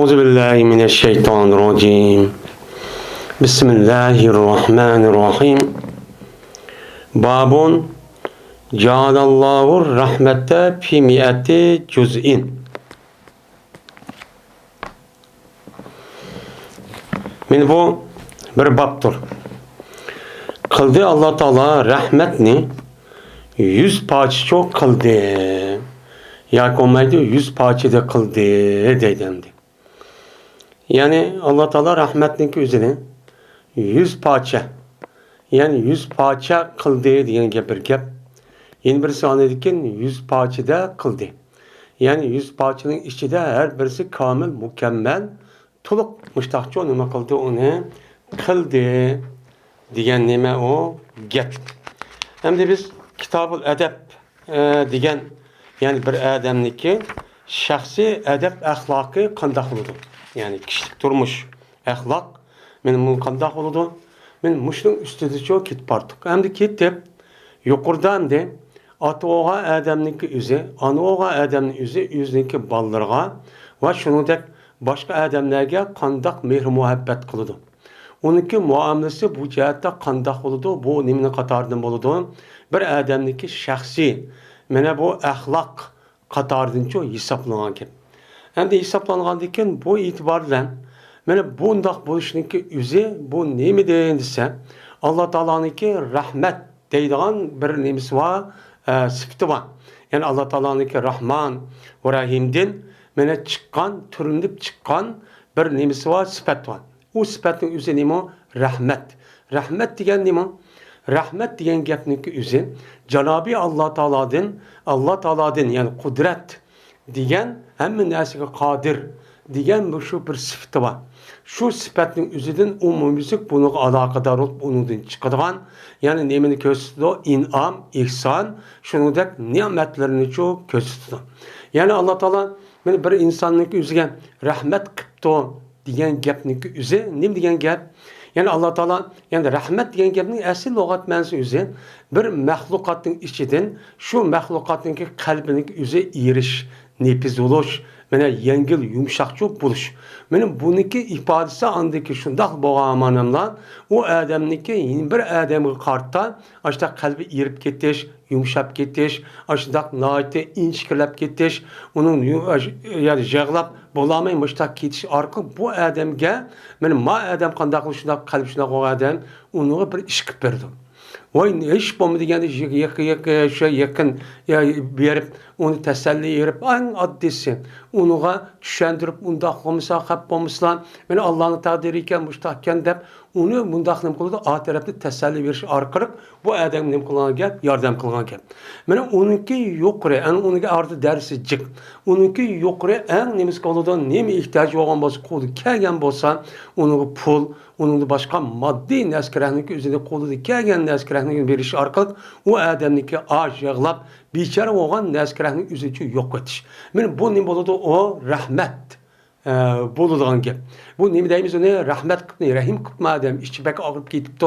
أعوذ بالله من الشيطان الرجيم. بسم الله الرحمن الرحيم. باب جعل الله الرحمة في 100 جزء. من bu bir babdır. Kıldı Allah Teala rahmetni 100 parça kıldı. Yakumaydı 100 parçada kıldı deydimdi. Yani Allah Teala rahmetniki üzerine 100 parça, yani 100 parça kıldı diyen bir gap. Yeni birisi anladıkken 100 parçada kıldı. Yani 100 parçanın içinde her birisi kamil, mükemmel, tuluk müştakçı nima kıldı onu kıldı diyen nime o gap. Hem de biz Kitab-ül Edeb diyen yani bir adamniki şahsi edep ahlakı kandak oldu. Yani kişilik durmuş ahlak benim bu kandak oldu. Ben muşun üstüde çok kitap artık. Hem de kitap yukarıdan da atoğa adamniki üze, anoğa adamın yüzünki ballarga ve şunu da başka adamlarga kandak mehr muhabbet kıldı. Onunki muamelesi bu cihette kandak oldu. Bu nimine katardan oldu. Bir adamniki şahsi mene bu ahlak katardan çok hesaplangan ki. Hem de hesaplangan bu itibarla mene bundak buluşunki üze bu nemi deyindise Allah Teala'nınki rahmet deydiğen bir nemisi var, sıfatı var. Yani Allah Teala'nınki Rahman ve Rahim'den mene çıkan, türünüp çıkan bir nemisi var, sıfat var. O sıfatın üze nemi rahmet. Rahmet diyen nemi? Rahmet diyen gapniki üze Cenab-ı Allah Teala'dan yani kudret diyen hem nesike kadir diyen bu şu bir sıfatı var. Şu sıfatın üzerinden umumizlik bunu alakadar olup onundan çıkadığan yani nemini gösteriyor inam, ihsan şunu da nimetlerini çok gösteriyor. Yani Allah Teala bir insanlık üzerine rahmet kıptı diyen gapniki üze ne diyen gap? Yani Allah Teala yani rahmet diyen gapning asl lügat manası üze bir mahlukatın içinden şu mahlukatınki kalbiniki üze iriş, nepiz oluş, mene yengil yumuşakçı buluş. Benim bununki ifadesi andaki şundak boğamanımla o adamniki bir adamı kartta işte kalbi irip getiş, yumuşap getiş, işte naite inçkilap getiş, onun yani jağlap bulamaymıştak getiş arka bu adamga benim ma adam kandaklı şundak kalbi şundak o adam onu bir iş kıp verdim. Vay hiç bomba degende yakın berip onu teselli verip en addisi onuğa düşendirip undaq olmasa hep olmaslan meni Allah'ın takdiri iken müştakken dep onu mundaq nim kıldı a tarafta teselli veriş arqırıq bu adam nim kılgan gap yardım kılgan gap. Meni onunki yuqri en onunki ardı dersi cik. Onunki yuqri en nimiz kılıdan nemi ihtiyacı olan bolsa qo'li kelgan bolsa onu pul onun başka maddi neskerahnik üzerinde qo'lida kelgan neskerahnik berish orqali u odamniki aj yig'lab bechara bo'lgan neskerahnik o'zicha yo'q etish. Mana bu nima bo'ladi? O rahmat bo'ladigan gap. Bu nima deymiz uni? Rahmat qilib, rahim qilib odam ichi bak og'rib ketibdi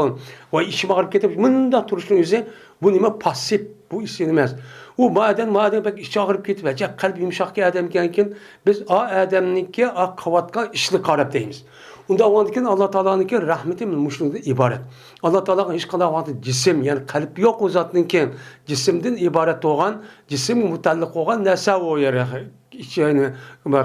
va ichi og'rib ketib bunda turishning o'zi bu nima passiv, bu ish emas. U madem bak ichi og'rib ketib, qalbi yumshoq odam ekankin biz o odamniki o qavatga ishli qarab deymiz. Unda oğandikin Allah Teala'nınki rahmeti müşnüde ibaret. Allah Teala'nın hiç kadar vakti cisim yani kalp yok o zatınki cisimden ibaret olan cisim mutallık olan nesa o yere yani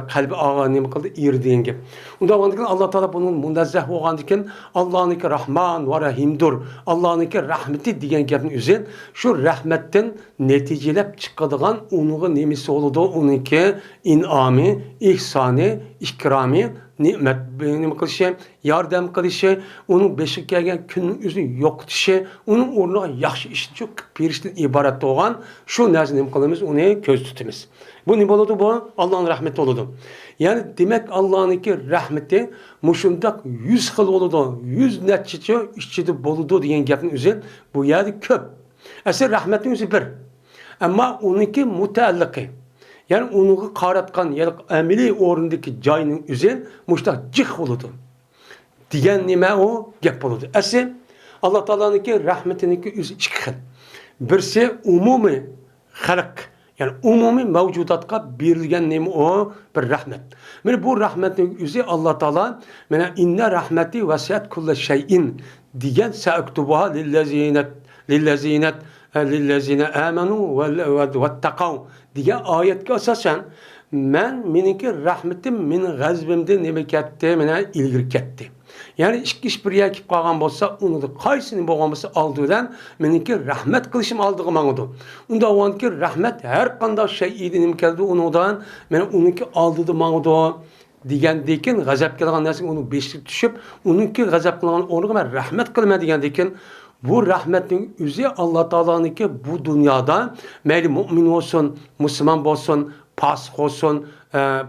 kalbi ağa nemi kıldı irdiğin gibi. Unda oğandikin Allah Teala bunun munazzeh oğandikin Allah'ınki Rahman ve Rahim'dur. Allah'ınki rahmeti diyen gapın üzerine şu rahmetten neticelep çıkadığan onun nemisi oldu onunki inami, ihsani, ikrami nimet benim kılışı, yardım kılışı, onun beşik gelgen günün yüzünü yok dişi, onun uğruna yaxşı iş çok pirişten ibaret olan şu neznim kılımız onu göz tutumuz. Bu ne oldu bu? Allah'ın rahmeti oldu. Yani demek Allah'ınki rahmeti muşundak 100 xil oldu, 100 netice işçide boludu diyen gapın üzerine bu yani köp. Esir rahmetin yüzü bir. Ama onunki mutealliki. Yani onu qaratqan, yani ameli o'rindagi joyning o'zi mushta jih bo'ladi. Degan nima o gap bo'ladi. Asli Alloh taoloning rahmatiniki o'zi ikki xil. Birsi umumiy xalq Yani umumiy mavjudotga berilgan nima o bir rahmat. Mana bu rahmatning o'zi Alloh taolo mana inna rahmati vasiyat kulli shay'in degan sa'aktubuha lillazina amanu vattaqav degan oyatga asosan meniki rahmatim mening g'azbimda nima ketdi, mana ilgari ketdi. Yani ish bir yer kelib qolgan bo'lsa, uni qaysini bo'lgan bo'lsa oldidan meniki rahmat qilishim oldiga mangdi. Unda o'nki rahmat har qanday shay edi nima keldi, unidan men uniki oldida mangdi degandekin g'azab qilgan narsa uni beshib tushib, uniki g'azab qilgan o'rniga men rahmat qilma degandekin bu rahmatning o'zi Alloh taoloniki bu dunyoda mayli mu'min bo'lsin, musulmon bo'lsin, fasik olsun,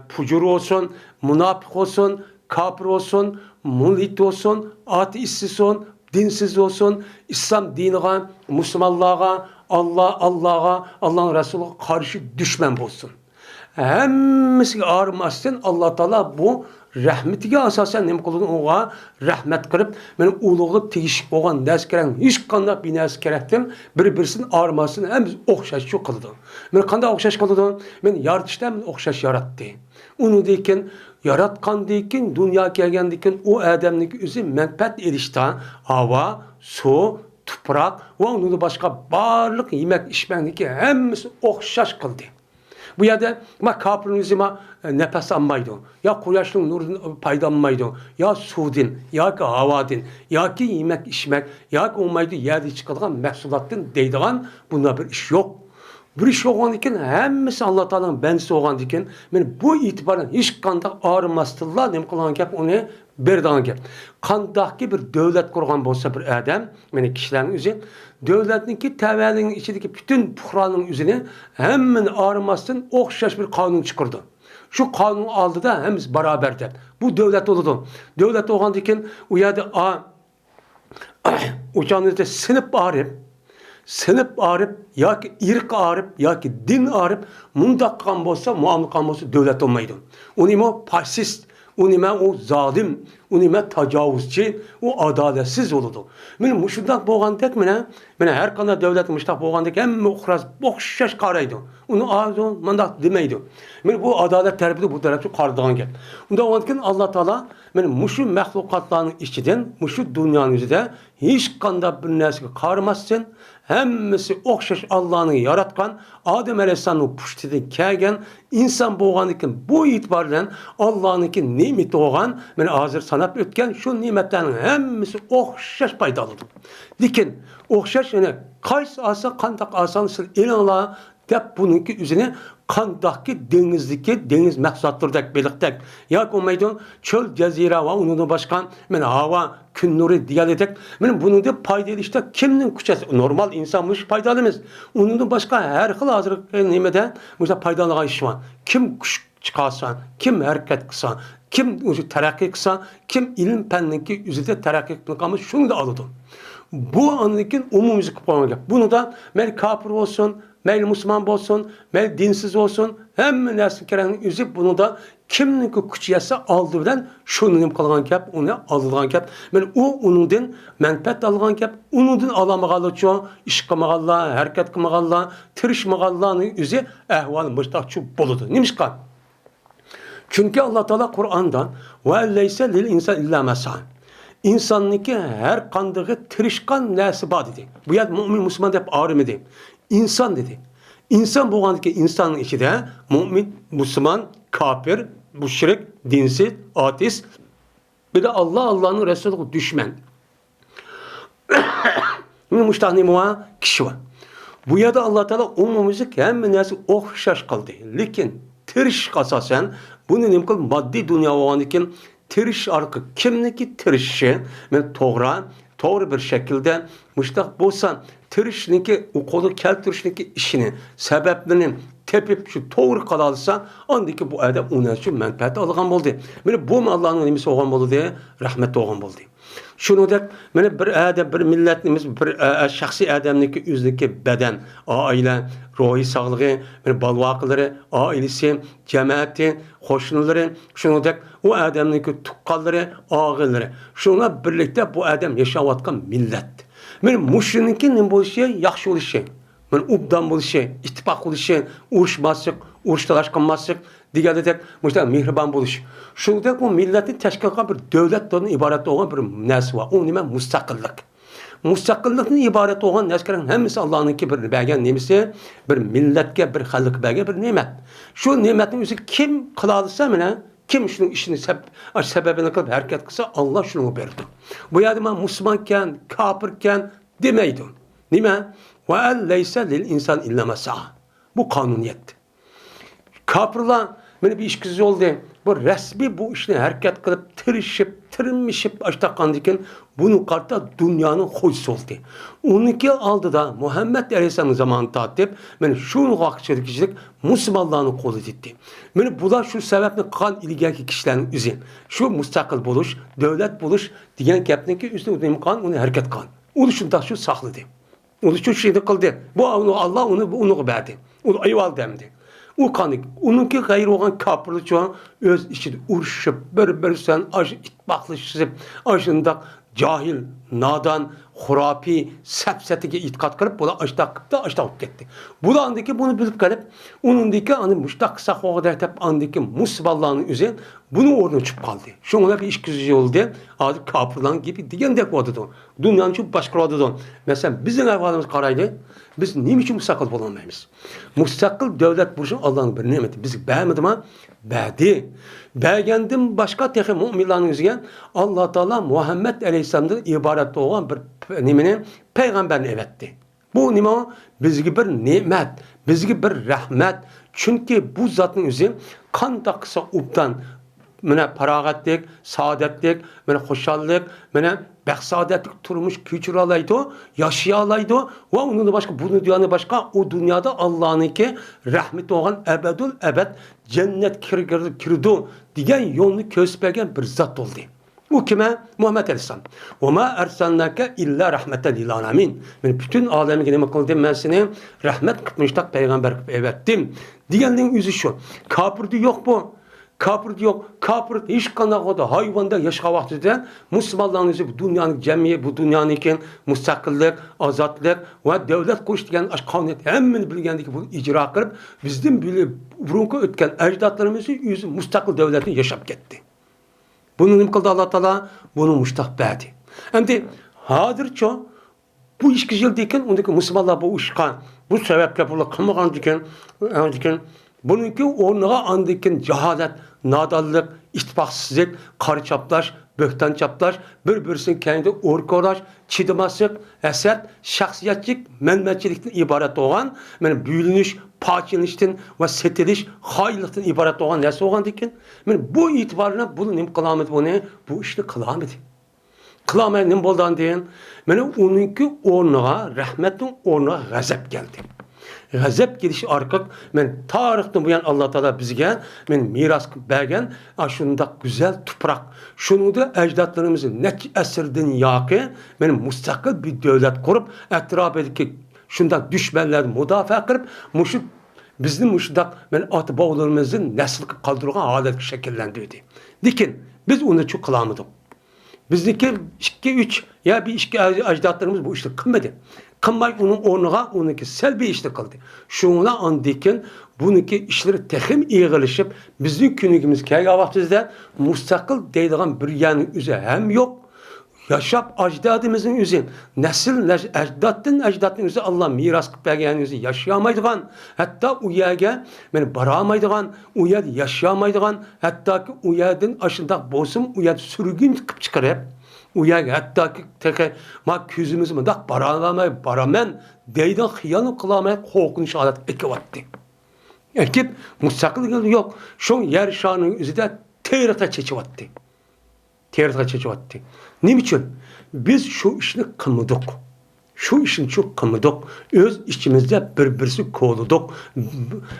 pucur olsun, münafık olsun, kafir olsun, mulit olsun, ateist olsun, dinsiz olsun, İslam dinine, Müslümanlığa, Allah'a, Allah'ın Resulü'ne karşı düşman olsun. Hemmisi ağırmasın Allah Teala bu rahmetiga asosan nima qildi unga rahmat qilib men ulug'ib tegishib bo'lgan dars kerak hech qanday binasi kerakdim bir-birisini armasini hamiz o'xshash shu qildi. Men qanday o'xshash qildi? Men yaratishdan o'xshash yaratdi. Unidekin yaratgandekin dunyoga kelgandekin u odamning o'zi manfaat erishdan havo, suv, tuproq va uni boshqa barliq yemak ichmakniki hammasi o'xshash qildi. Bu yerda kafirning o'zi nefes almaydi. Ya quyoshning nuridan paydalanmaydi. Ya suvdan, yoki havodan, yoki yemek içmek, yoki olmaydi yerda chiqadigan mahsulotdan deydigan bunda bir ish yo'q. Bir ish bo'lgan ekan, hammasi Alloh taoloning bandasi bo'lgan ekan, men bu e'tibordan hech qanday arimasdillar nima qilgan gap uni berdigan gap. Qandaqki bir davlat qurgan bo'lsa bir odam, meni kishilarning o'zi davlatniki tavallining ichidagi butun puhroning o'zini hammani arimasdan o'xshash bir qonun chiqardi. Şu qonun oldida hammamiz barobar deb. Bu davlat bo'ladi. Davlat bo'lgandan keyin u yerda o'shanida sinib arib yoki irq arib yoki din arib mundaq qilgan bo'lsa, muomala qilgan bo'lsa davlat olmaydi. U nima faşist, u nima u zolim, u nima tajovuzchi, u adolatsiz bo'ladi. Men mushundaq bo'lgandek mena har qanday davlat mushtaq bo'lgandek hamma o'xshash qaraydi. Uni arzu mandaq demaydi. Men bu adolat tarafida bu tarafga qaradigan gap. Unda o'tgan Alloh taolo men mushu mahluqotlarning ichidan, mushu dunyoning o'zida hech qanday bir narsaga qaramasdan hammasi o'xshash Allohning yaratgan Odam alayhissalomning pushtidan kelgan inson bo'lganligidan bu e'tibor bilan Allohningki ne'mati bo'lgan, men hozir sanab o'tgan shu ne'matlarning hammasi o'xshash paydo bo'ldi. Lekin o'xshash yana qaysi oson qandaq oson sil ilonlar deb buningki o'zini qandaqki dengiz mahsulotlaridek beliqdek yoki olmaydi cho'l jazira va undan boshqa men havo kun nuri deganidek men buni deb foydalashda kimning kuchasi normal insonmish foydalimiz undan boshqa har xil hozirgi nimada o'sha foydalagan ish bor kim kuch chiqarsa kim harakat qilsa kim o'sha taraqqiy qilsa kim ilm fanniki o'zida taraqqiy qilganmiz shuni da oladi bu anlikin umumiy qilib qo'ygan gap buni da men kafir olsun mayli musulmon bo'lsin, mayli dinsiz olsun, hamma narsa kerakni o'zi buni da kimniki kuch yasa oldi bilan shuni nima qilgan gap, uni olgan gap. Men u uningdan manfaat olgan gap, uningdan olamaganlar uchun ish qilmaganlar, harakat qilmaganlar, tirishmaganlarning o'zi ahvol mustaqchi bo'ladi. Nimishqa? Chunki Alloh taolo Qur'ondan va laysa lil inson illa ma sa'a. İnsanniki her qanday tirishgan narsa bor dedi. Bu yer mu'min musulmon deb ayrımidi. İnsan dedi. İnsan bo'lganki insonning ichida mu'min, musulmon, kafir, mushrik, dinsiz, ateist, bir de Allah'ın Resulü düşman. Bunun müştahni var, kişi var. Bu yerda Allah Teala umumimizni hamma narsa o'xshash qildi. Lekin tirish asosan buni nima qilib moddiy dunyo bo'lgandan tirish orqali kimniki tirishi men to'g'ri bir shaklda mushtaq bo'lsa tirishniki qo'li keltirishniki ishini sabablarini tepib shu to'g'ri qila olsa ondiki bu odam undan shu manfaat olgan bo'ldi. Mana bu Allohning nimasi olgan bo'ldi, rahmat olgan bo'ldi. Shuningdek, mana bir millatimiz bir shaxsiy odamniki o'ziniki badan, oila, ruhiy sog'lig'i, balvoqlari, oilasi, jamoati, qo'shnilari, shuningdek u odamniki tuqqanlari, og'illari. Shunlar birlikda bu odam yashayotgan millat. Men mushuniki nima bo'lishi, yaxshi bo'lishi. Mana obdan bo'lishi, ittifoq bo'lishi, urushmaslik, urush talash qilmaslik degandek mushta mehribon bo'lish. Shuningdek bu millatni tashkil qilgan bir davlatdan iborat bo'lgan bir narsa va u nima mustaqillik. Mustaqillikdan iborat bo'lgan narsalarning hammasi Allohningki bir bergan nemasi, bir millatga, bir xalqqa bergan bir ne'mat. Shu ne'matning o'zi kim qila olsa mana kim shuning ishini sababini qilib harakat qilsa Alloh shuni berdi. Bu yerda men musulmonkan, kofirkan demaydi. Nima? Va laysa lil inson illa ma sa'a. Bu qonuniyat. Kofirlar mana bir ish qiz oldi. Bu rasmiy bu ishni harakat qilib, tirinmishib ashtaqandikin buni qarta dunyoning xo'jisi oldi. Uniki oldida Muhammad alayhisolamning zamonida tatib, mana shuni vaqtchilik musulmonlarning qo'lida etdi. Mana bular shu sababni qilgan ilgari kishilarning o'zi. Shu mustaqil bo'lish, davlat bo'lish degan gapniki o'zida imkon uni harakat qilgan. Uni shunday shu saqladi. Uni shu şeyni qildi. Bu Alloh uni berdi. U ayval demdi. U qanik, ununki gayri olan kafirlik çoğun öz içinde uruşup, bir-birsen itbaqlışıp, aşındak cahil, nadan, hurapi, səpsətige itiqat qırıb, bula aştaq getdi. Bula andaki bunu bilib qalib, onundaki müştaq qısaq oğuda etib, andaki musiballahının üzü bunu orada çıp qaldı. Şunla bir iş güzü oldu, adı kafirlan gibi degендek odadı. Dünyanın çok başka odadı. Mesela bizim evvalimiz qaraydı, biz neyim için müstakil bulamayız? Müstakil devlet burcu Allah'ın bir nimeti. Biz beğenmedim ha? Bədi. Bəgəndim başqa texi müminlərin üzgən Allah Teala Muhammed Aleyhisselam'dan ibaret olan bir nimini peygamberini evetdi. Bu nima bizge bir nimet, bizge bir rahmet. Çünkü bu zatın üzü kan takısa ubdan mana parag'atlik, saodatlik, mana xushallik, mana baxsaodatlik turmush kechira oladi, yashay oladi va undan boshqa bu dunyodan boshqa u dunyoda Allohniki rahmat bo'lgan abadul abad jannat kirdi degan yo'lni ko'rsatgan bir zot bo'ldi. U kime? Muhammed Aleyhisselam. Ve ma ersalnake illa rahmeten lil alamin. Men bütün alemine nima qildim, men seni rahmet qilmishdak peygamber qilib evetdim. Deganning o'zi shu. Kofirdi yo'q bu. Kafir yok. Kafir hiç kanakada hayvanda yaşa vaktinde Müslümanların bu dünyanın cemiye, bu dünyanın iken müstakillik, azatlık ve devlet koş diyen kanuniyet hemen bilgendik bu icra kırıp bizden bile burunku ötken ecdatlarımızı yüzü müstakil devletin yaşap gitti. Bunu ne kıldı Allah Teala? Bunu müştak verdi. Hem de hadirço bu iş güzeldeyken ondaki Müslümanlar bu işka bu sebeple burada kılmagan diken bununki onlara andikin cehalet, nadallık, ittifaqsızlık, qarı çaplaş, böhtan çaplaş, bir-birisinin kendi orkolaş, çidimaslık, eset, şahsiyetçik, menmetçilikten ibaret olan, yani büyülünüş, pakilişten ve setiliş, hayırlıktan ibaret olan nesi olan dikin? Yani bu itibarına bunu nem kılamet bu ne? Bu işte kılamet. Kılamet nem boldan deyin? Yani onunki onlara, rahmetin onlara gazap geldi. Gazap gelişi arkak, men tarihten bu yan Allah Teala bizge, men miras bergen, aşında güzel toprak. Şunu da ecdatlarımızın ne esirden yakı, men müstakil bir devlet kurup, etrafındaki şundan düşmanlar müdafaa kırıp, bizim muşdak men atbağlarımızın nesil kaldırgan halet şekillendirdi. Dikin, biz onu çok kılamadık. Bizdeki 2-3 ya bir işki ecdatlarımız bu işte kılmadı. Kılmay onun onuğa onunki selbi işli kıldı. Şuna andikin bununki işleri tehim iğilişip bizim günümüz kayga vaktizde müstakil deydiğen bir yanı üzere hem yok. Yaşap ecdadımızın üzeri, nesil ecdatın üzeri Allah miras kıpbergen üzeri yaşayamaydıgan, hatta uyaga baramaydıgan, uyad yaşayamaydıgan, hatta ki uyadın aşında bozum, uyad sürgün kıp çıkarıp, uyaga hatta ki teke ma küzümüzü mıdak baramen, deyden hıyanı kılamay korkunç adet ekivattı. Ekip müstakil yok. Şu yer şanının üzerinde teyrata çeçivattı. Teyrata çeçivattı. Ne için? Biz şu işini kılmadık. Şu işin çok kılmadık. Öz içimizde birbirisi kovladık.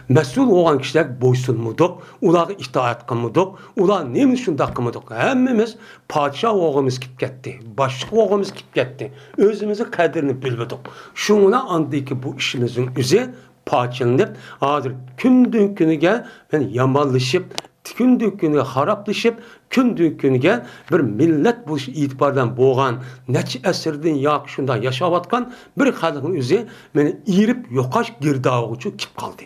Mesul olan kişiler boysunmadık. Uları itaat kılmadık. Ular neymiş şunda kılmadık. Hemmimiz padişah oğumuz git gitti. Başlık oğumuz git gitti. Özümüzün kadrini bilmedik. Şuna andı ki bu işimizin üzeri parçalanıp, adır günden güne gel, yamanlaşıp, kündük günü haraplaşıp, kündük günüge bir millet bu itibardan boğan, neçe esirden yak şundan yaşavatkan bir halkın üzü beni irip yokaş girdağı uçu kip kaldı.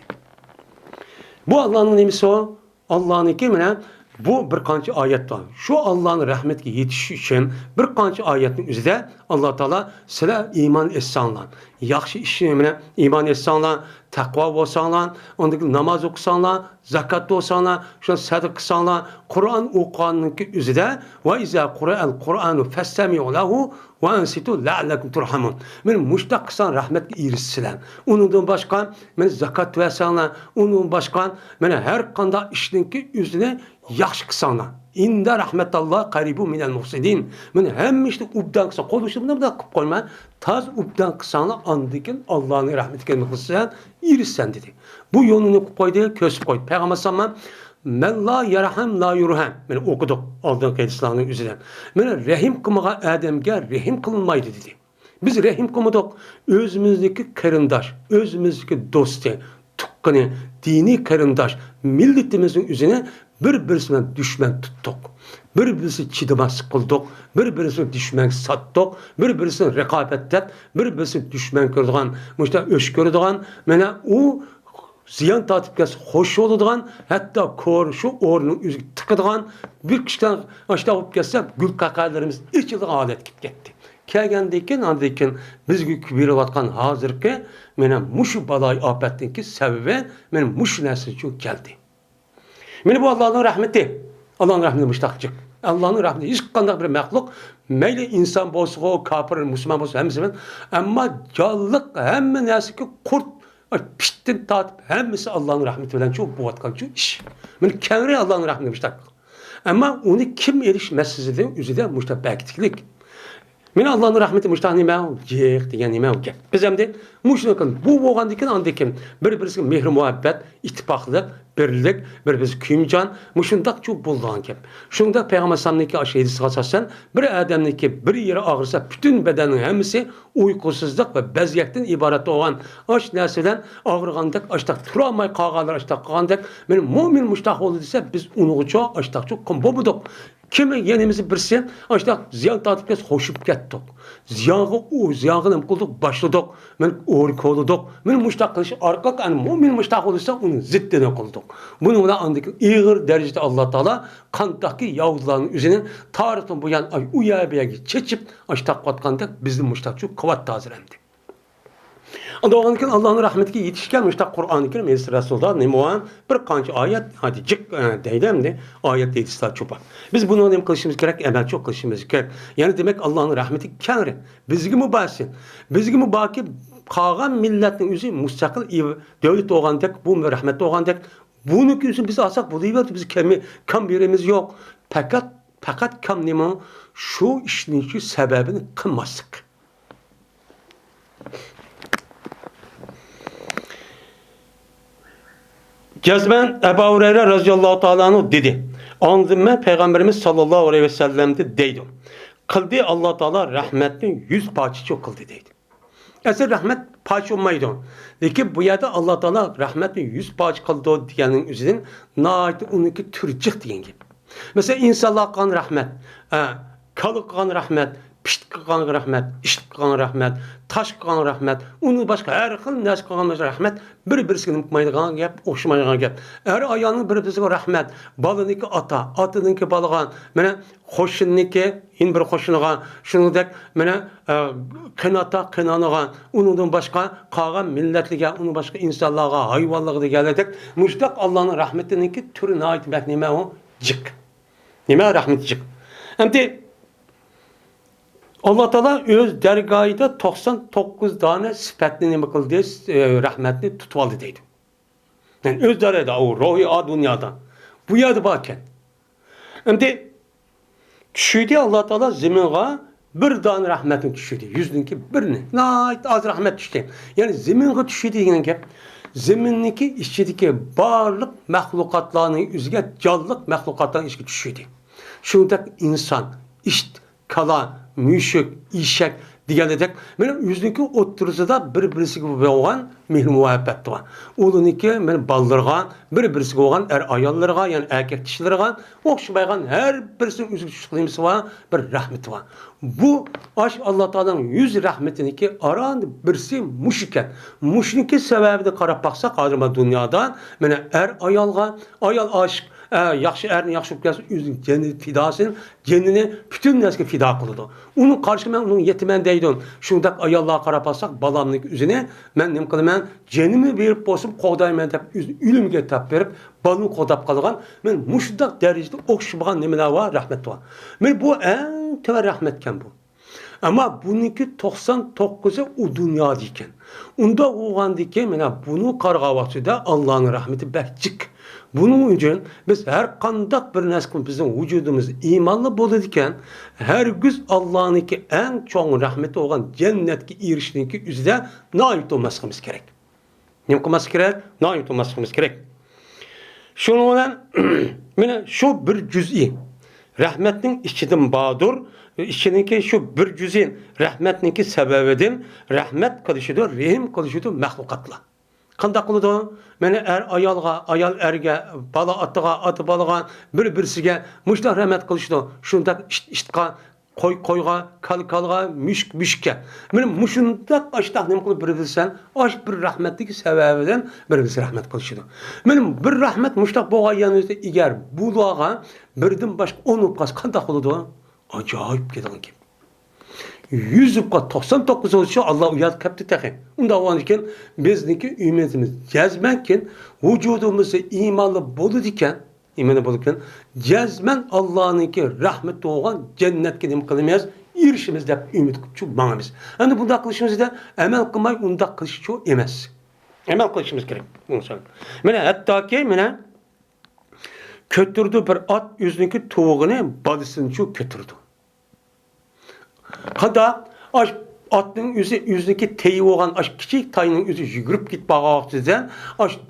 Bu Allah'ın nemisi o. Allah'ın kimine bu bir qancha ayetler. Şu Allah'ın rahmetine yetiş için bir qancha ayetin üzerinde Allah Teala sizler iman etsanlar, yaxşı işine iman etsanlar, takva olsanlar, ondaki namaz okusanlar, zakat olsanlar, şu sadık kılsanlar, Kur'an okuyanın üzerinde ve izâ Kur'an Kur'anu festemi'u lehu ve ensitu la'allakum turhamun. Men muştaq kılsan rahmetke erişsizler. Onundan başka men zakat versanlar, onundan başka men her qanda işninki üzerine yaxşı kılsanlar. İnde rahmetallah qaribu minel muhsidin. Men hem işte ubdan kılsan, kol uçumda da kıp koyma. Taz ubdan kılsanlar andikin Allah'ın rahmetine kılsan erişsen dedi. Bu yolunu koydu, kösüp koydu. Peygamber sallallahu men la yarham la yurham. Men okuduk aldığın hadislerin üzerinden. Men rahim kılmağa Adem'ge rahim kılınmaydı dedi. Biz rahim kılmadık. Özümüzdeki kırındaş, özümüzdeki dostu, tukkani, dini kırındaş, milletimizin üzerine birbirine düşman tuttuk. Birbirisi çiğdemez kıldık, birbirisi düşman sattık, birbirisi rekabet ettik, birbirisi düşman gördüğün, işte öş gördüğün, mene o ziyan tatipkesi hoş olduğun, hatta şu ornun üzü tıkıdığın bir kişiden aşağı olup gelse gül kakalarımız ilk yılda adet gitti. Kelgendeyken andayken bizge kübirvatkan hazırki mene muşu balay afettinki sebebi mene muş nesli çok geldi. Mene bu Allah'ın rahmeti. Allah'ın rahmeti müştakçık. Allah'ın rahmeti hiç kandak bir mehluk. Meyli insan bolsa o kafir, Müslüman bolsa hemisi ama canlılık hem nesli ki kurt piştin tatip hemisi Allah'ın rahmeti bilen çok buvatkan çok iş. Mene kendine Allah'ın rahmeti müştakçık. Ama onu kim erişmezsizdi üzüde müştakçıklik. Men Allah'ın rahmeti müştahni mevcut diyen nime o gap. Biz hem de müştakın bu boğandikin andikin birbirisi mehr muhabbet, ittifaklık, birlik, birbirisi kümcan, müşundak çok bulduğun gap. Şunda Peygamber sallallahu aleyhi ve sellem bir adamniki bir yere ağrısa bütün bedenin hemisi uykusuzluk ve beziyekten ibaret olan aç nesiden ağrıgandak açtak turamay kağalar açtak kağandak men mümin müştah oldu dese biz unuğuça açtak çok kombo kimi yenimizi birisi açtak ziyan tatipkes hoşup gettik. Ziyanı kıldık başladık. Men orik olduk. Men müştah kılışı arkak yani mümin müştah olursa onun ziddine kıldık. Bunu da andık iğir derecede Allah Teala kantaki yavuzların üzerine tarihten bu yan uyabaya çeçip açtak vatkandak bizim müştah çok kıvat taziremdi. Doğanken Allah'ın rahmetine yetişkenmiş de Kur'an-ı Kerim Meclis Resul'da nemuan bir kanca ayet hadi cık deydem de ayet deyisler çopa. Biz bunu hem kılışımız gerek, emel çok kılışımız gerek. Yani demek Allah'ın rahmeti kenri. Bizgi mübasin. Bizgi mübaki kalan milletin üzü müstakil devlet oğandak, bu rahmetli oğandak. Bunun üzü biz alsak bu deyip biz kam birimiz yok. Fakat kam nemu şu işin sebebini kılmazdık. Cezben Ebu Hureyre radıyallahu ta'ala dedi. Anzımme Peygamberimiz sallallahu aleyhi ve sellem'de deydi. Kıldı Allah Teala rahmetin 100 parça çok kıldı deydi. Eser rahmet parça olmaydı. Lakin bu yerde Allah Teala rahmetin 100 parça kıldı diyenin üzerine naat onunki türcük diyen gibi. Mesela insanlığa kan rahmet, kalık kan rahmet, pişt qilgan rahmet, ish qilgan rahmet, tosh qilgan rahmet, uni boshqa har xil narsa qilgan rahmet, bir-birisiga nimmaydigan gap, o'xshamaydigan gap. Har ayolning bir-birisiga rahmet, bolaniki ota, otaniki bolaga, mana qo'shinniki bir qo'shiniga, shuningdek mana qinota qinoniga, undan boshqa qolgan millatlarga, uni boshqa insonlarga, hayvonlarga deganidek, mushtaq Allohning rahmetiniki turini aytmak nima u? Jiq. Nima rahmet jiq? Endi Allah Teala öz dergahida 99 tane sıfatını nima qildi, rahmetni tutib oldi deydi. Yani öz dergahida o ruhi dünyada. Bu yerda borken. Endi tushidi Allah Teala zaminga bir tane rahmetni tushidi, 100'ninki birini. Nayt az rahmet tushdi. Yani zaminga tushidi degan gap. Zaminniki ichidagi barliq mahluqotlarning o'ziga jonliq mahluqotlarning ichiga tushidi. Shuningdek inson, ish, kala, müşük, işek, deganidek, mana o'ziniki o'ttirisida bir-birisiga bo'lgan mehr-muhabbat bor. Ularniki mana ballarga, bir-birisiga bo'lgan ayollarga, ya'ni erkak kishilarga o'xshamaygan har birisining o'ziga tushqilmisi bor, bir rahmati bor. Bu Alloh taolaning 100 rahmatiniki aran birisi mush ekan. Mushniki sababini qarab baqsak, hozir dunyoda mana ayolga, ayol oshiq yaxshi erni yaxshi bo'lsa o'zining jannati fidosin, jannini butun narsaga fido qiladi. Uning qarshi men uning yetiman deydi. Shunday ayollarga qarab baqsak, balamning o'zini men nima qilaman? Jannimni berib bo'lsin, qo'ydayman deb o'limga tap berib, balni qo'dab qolgan. Men mushundaq darajada o'xshagan nimalar bor, rahmat bor. Men bu eng tava rahmatkan bu. Ama buniki 99'u o dünyada ekan. Unda olgandiki, mana bunu qarg'avaqtida Allohning rahmeti bachik. Bunun uchun biz har qanday bir narsa bizning vujudimiz iymonli bo'ladi ekan, hargiz Allohniki eng cho'ng rahmeti olgan jannatga erishishniki o'zida noyib bo'lmasligimiz kerak. Nima qilmas kerak? Noyib bo'lmasligimiz kerak. Shuning bilan mana shu bir juz'iy rahmetning ichidan badur, içindeki şu bir cüzin rahmetninki sebebidir, rahmet kılışıdır, rehim kılışıdır mahlukatla. Qanday qiladi? Meni ayolga, ayol erga, bala otiga, oti balaga, bir-birisiga mushta rahmat qilishdi. Shunda ishtqa, qo'yga, kalkalga, mushkka. Meni mushunda ashtaq nima qilib bir-birsan, ash bir rahmatlik sababidan bir-birisi rahmat qilishdi. Meni bir rahmat mushtaq bo'lganingizda agar bularga birdan boshqa 10 qas qanday qiladi? Acayip giden ki. 199 oluşu Allah uyat kaptı takı. Unda o anken bizdeki ümmetimiz cezmenken vücudumuzu imanlı bolu diken, imanlı boluken cezmen Allah'ınki rahmetli olan cennet gidim kılmayız. Erişimiz de ümit çok bağımız. Yani bunda kılışımızı da emel kılmayı unda kılışı çok emez. Emel kılışımız gerek. Mene hatta ki mene kötürdü bir at yüzündeki tuğunu balısını çok kötürdü. Hatta atın yüzündeki teyi olan küçük tayının yüzü yürüp git bağırtıdan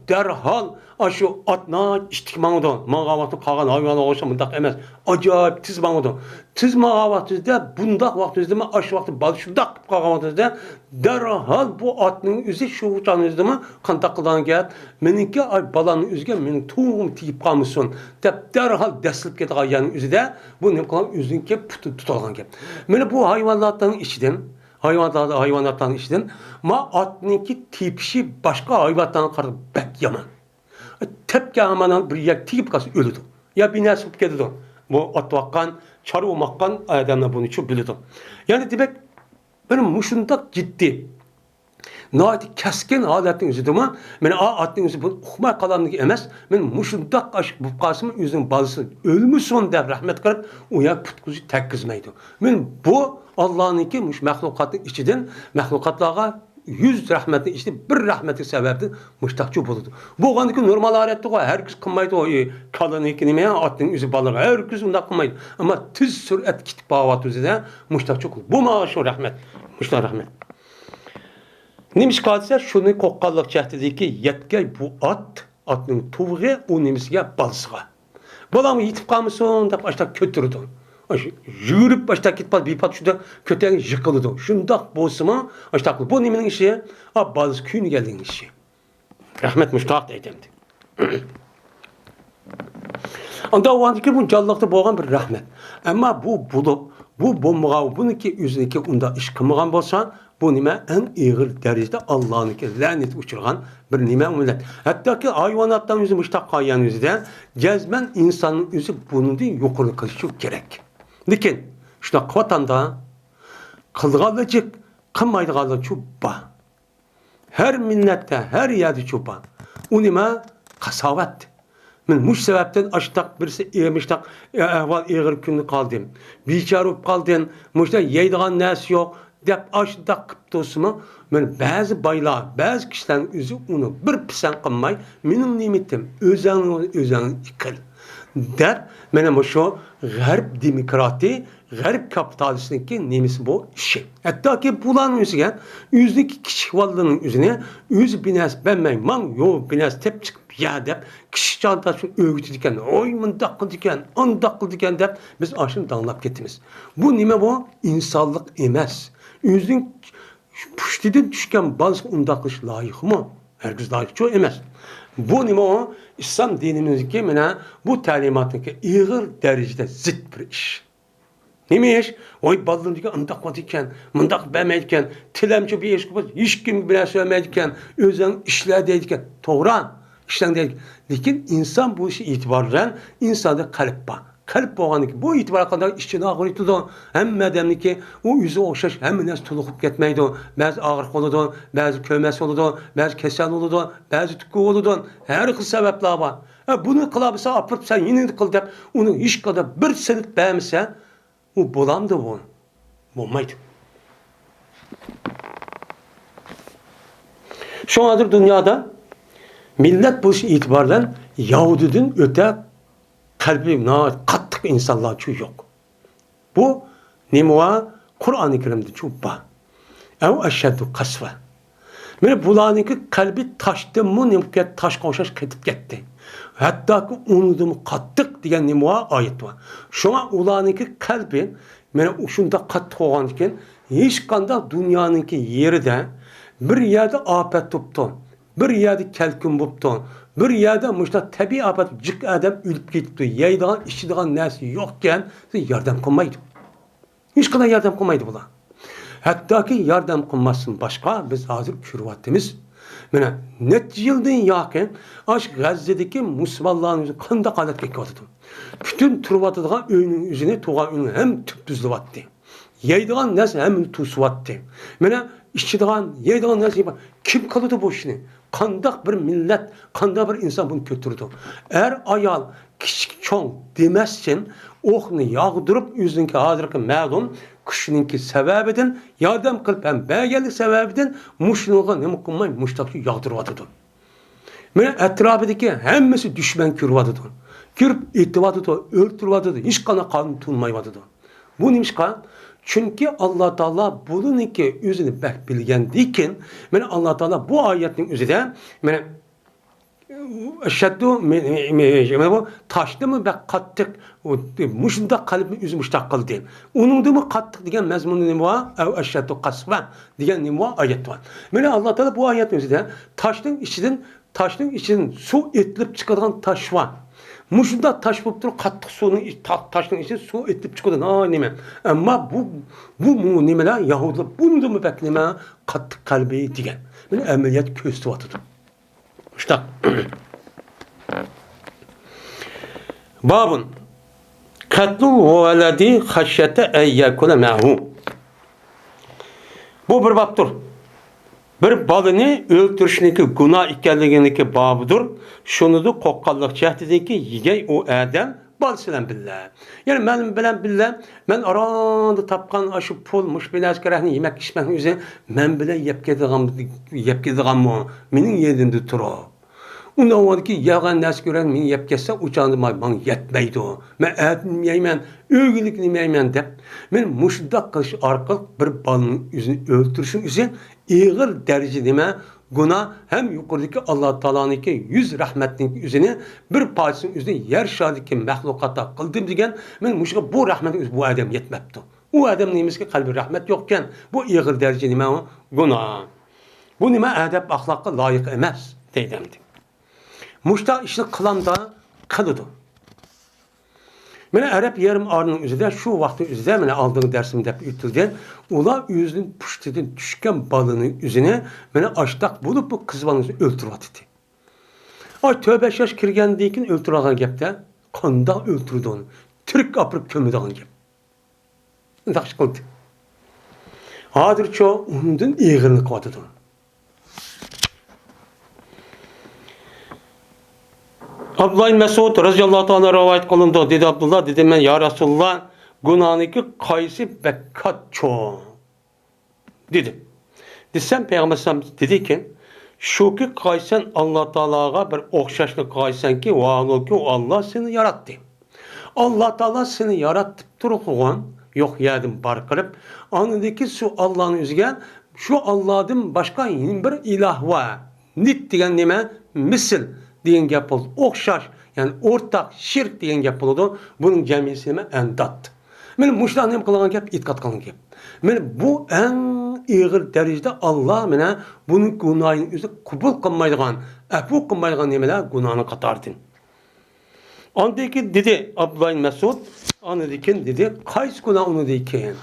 derhal şu atna istikmanıdı. Mağavatı kalan hayvanı olsa bundak emez. Acayip tiz bağırdı. Tiz mağavatı bundak vaktizde mi vakti balışındak mağavatı derhal bu atın yüzü şu uçanızdı mı kantaklıdan gel. Meninki balanın yüzüge menin tuğum tiyip kalmışsın. Derhal desilip git ayağının yüzü de bu ne kalan yüzünki tutalgan gel. Meni bu hayvanlardan içiden hayvanlardan içiden ma atınki tipişi başka hayvanlardan karşı bek yaman. Tepki amanan bir yak tiyip kalsı ölüdü. Ya binasıp geldi. Bu at vakkan, çarı olmakkan adamlar bunu çok bildi. Yani demek benim muşundak ciddi. Nahit keskin haletin üzüdü mü? Ben atın üzü bunu okumaya kalanlık emez. Ben muşundak aşk bu kasımın yüzünün bazısı ölmüşsün der rahmet kırıp uyak putkuzu tek kızmaydı. Ben bu Allah'ın iki mahlukatın içinden mahlukatlara 100 rahmetin işte bir rahmeti sebepti müştakçı bulundu. Bu kanıki normal adetti o. Herkes kılmaydı o kalın ikini atın yüzü balığı. Herkes onda kılmaydı. Ama tüz sürat kitip bağıvat üzere müştakçı kıldı. Bu maaşı rahmet. Müştak rahmet. Neymiş kadise şunu kokkallık çehtedeki yetkey bu atın tuğu o nemisine balsığa. Balamı yitip kalmışsın da başta kötürdü. Yürüp başta gitmez bir pat şurada kötüyen yıkıldı. Şundak bolsuma başta bu nemenin işi bazı köyün geldiğin işi. Rahmet müştak edemdi. Anda o andaki bu canlıkta boğan bir rahmet. Ama bu bulup bu bombağa bununki yüzündeki onda iş kılmagan bolsa bu nime en ağır derecede Allah'ın lanet uçurgan bir nime millet. Hatta ki hayvanattan yüzü müştak kayan yüzüde cezmen insanın yüzü bunun değil yukarı kılışı gerek. Lekin şuna vatanda kılgalıcık kılmaydıgalı çubba. Her millette her yerde çubba. O nime kasavet. Men muş sebepten açtak birisi yemiştak evvel ağır günü kaldım. Biçare olup kaldım. Muşta yeydiğan nesi yok. Dep açtak kıptosuma men bazı baylar, bazı kişilerin özü onu bir pisan kılmay. Menin nimetim özen yıkıl. Der menem şu garip demokrati, garip kapitalistindeki nimesi bu işi. Hatta ki bulanın yüzügen yüzdeki kişi varlığının yüzüne yüz bines benmey man yo bines tep çıkıp ya deb kishi chantashni o'rgatdi ekan, oy mundaq qildi ekan, undaq qildi ekan deb biz ashuni danglab ketamiz. Bu nima bu? İnsanlık emas. O'zining pushtidan tushgan balasiga undaq qilish loyiqmi? Herkes layık çoğu emas. Bu nima o? İslam dinimizdeki mana bu ta'limotniki ig'ir darajada zid bir ish. Nima ish? Oy balalarga undaq qildi ekan, mundaq bermaydi ekan, tilamchi bir ish qilib, hech kim bilan söylemaydi ekan, o'zing ishla deydi ekan. To'g'ri, ishlang deydi. Lekin inson bu ishi e'tiborlan, insonda qalb bor. Qalb bo'lganiki bu e'tibor qilgan ishchini og'ritdi. Hamma odamniki u o'zi o'xshash, hamma narsa to'liqib ketmaydi. Ba'zi og'riq bo'ladi, ba'zi ko'mas bo'ladi, ba'zi kasal bo'ladi, ba'zi tukku bo'ladi. Har xil sabablar bor. Buni qila bilsa, opirib sen yeni qil deb, uni hech qadar bir sinib bermasa, u bo'lamdi bu. Bo'lmaydi. Şunadır dünyada millet bu işi itibardan Yahudiden öte kalbi kattık insanlar çoğu yok. Bu nimva Kur'an-ı Kerim'de çoğu var. Ev eşhedü kasve. Böyle bulanınki kalbi taştı mı nimket taş konuşaş ketip gitti. Hatta ki unudumu kattık diyen nimva ayet var. Şu an ulanınki kalbi böyle şunda kattık olan iken hiç kanda dünyanınki yeri de bir yerde afet tuttu. Bir yerde kelkün buptu. Bir yerde müşta tabi afet cık adam ölüp gitti. Yaydan, işçidan nersi yokken yardım kılmaydı. Hiç kadar yardım kılmaydı bula. Hatta ki yardım kılmasın başka biz hazır kürvattimiz. Mene net yıldın yakin aşk Gazze'deki Müslümanların kanda kalat kekivatıdı. Bütün turvatıdığın önün yüzüne tuğan önün hem tüp düzlü vattı. Yaydan nersi hem tuğsu vattı. Mene işçidan, yaydan nersi kim kalıdı bu işini? Kandak bir millet, kandak bir insan bunu götürdü. Eğer ayal küçük çoğun demezsin, okunu yağdırıp yüzünki hazırki mağdum, kişininki sebebiden, yardım kılıp hem belgelik sebebiden muşluğa ne mukkummay muştakçı yağdırıvadıdı. Mene etrafındaki hemmesi düşman kürvadıdı. Kürüp ittivadıdı, öldürüvadıdı, hiç kana kanun tutulmayvadıdı. Bu neymiş kan? Çünkü Allah Teala bunun ki yüzünü bek bilgendikken, yani Allah Teala bu ayetin üzerinde, yani eşhedü bu taştı mı bek kattık, muşunda kalbin yüzü muştak kıldı. Onun da mı kattık diyen mezmunu ne var? Eşhedü kasva diyen ne var? Ayet var. Yani Allah Teala bu ayetin üzerinde taşın içinden su etilip çıkarılan taş var. Muşunda taş bulup durup kattık suyun taşın içine su etip çıkıyordu. Nime. Ama bu nimeler Yahudiler bunu da mı bekleme kattık kalbi diyen. Yani ameliyat köstü vatıdı. İşte. Babun. Katlu veledi haşyete eyyekule mehu. Bu bir babdır. Bir balını öldürüşüneki günah ikenliğindeki babıdır. Şunu da kokkallık cehdedeki yigey o adam balsılan billah. Yani benim bilen billah, ben aranda tapkan aşı pulmuş bir askerahini yemek içmek üzere ben bile yepkediğim mı? Benim yerinde turu. Ondan var ki yağan nas gören beni yepketse uçağında bana yetmeydi o. Ben eğitim yeymen, övgülük yeymen de. Ben muşdak kılıç arkalık bir balının yüzünü öldürüşün üzere ağır derece deme günah hem yukarıdaki Allah Teala'nınki yüz rahmetinin üzerine bir parçasının üzerine yer şahideki mahlukata kıldım degen ben muşka bu rahmetin üzerine bu adam yetmepti. O adam neymiş ki kalbi rahmet yokken bu ağır derece deme o günah. Bu nime edep ahlaka layık emez deydemdi. Muşta işini kılan da kılıdı. Mene Arap yarım arının üzerinde şu vaktin üzerinde mene aldığım dersimde ütüldü. Ula yüzünün puştidin düşken balının üzerine mene açtak bulup bu kızbanızı öldürüvadı. Ay tövbe yaş kirgendiyken öldürüğün gepte kanda öldürdü onu. Türk apırıp kömüdüğün gep. Ndaq çıkıldı. Hadır çoğu ondan eğirini kavadıdı. Abdullah ibn Mesud radıyallahu anh rivayet kılındı. Dedi Abdullah, dedi ben ya Resulullah günahınki kayısı bekkat çoğu. Dedi. Desem Peygamber dedi ki şu ki kaysan Allah Teala'ya bir okşaşlı kaysan ki vallahi ki Allah seni yarattı. Allah Teala seni yarattıp dururken yok yedim barkırıp anındaki şu Allah'ın üzgen şu Allah'ın başka bir ilah var. Nit diyen nime? Misil. degan gap bo'ldi. O'xshash, ya'ni o'rtaq, shirk degan gap bo'ladi. Buning jamiyati nima? Andat. Mana mushlar nima qilgan gap? E'tiqod qilgan gap. Mana bu eng ig'ir darajada Allah mana buning gunohini o'zi qabul qilmaydigan, afu qilmaydigan nimalar gunohni qatoridan. Ondaki dedi Abdullah Mesud, anadikin dedi, qaysi gunoh uni deyken?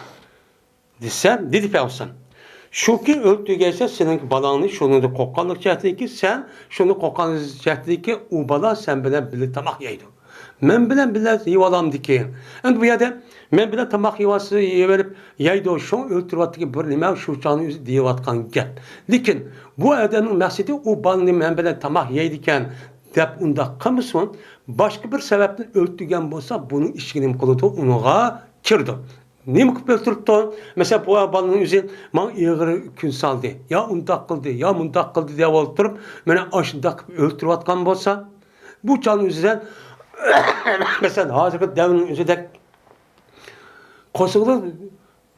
Desem, dedi Peygamber. Şu ki öldürgeyse senin balağını şunu da qoqqanlıq cəhdidir ki, sen şunu qoqqanlıq cəhdidir ki, o bala sen bilen bilir tamaq yeydi. Men bilen bilen yivalam dikin. Endi bu yerda men bilen tamaq yivası yeverip yeydi o şu öldürüvatdı ki bir nima şu canı özü deyivatkan gap. Lekin bu adamın məqsədi o balını men bilen tamaq yeydiken dep unda qımısın, başka bir sebepten öldürgen bolsa bunu işkinim qılıdı, onuğa kirdi. Nima qilib o'ltiribdi? Mesela bu balının o'zi men ig'ir kun saldi. Ya undaq qildi, ya mundaq qildi deb o'ltirib, meni ashundaq qilib o'ltirayotgan bo'lsa, bu chalning o'zidan mesela hozirgi davrning o'zida qo'shiqlar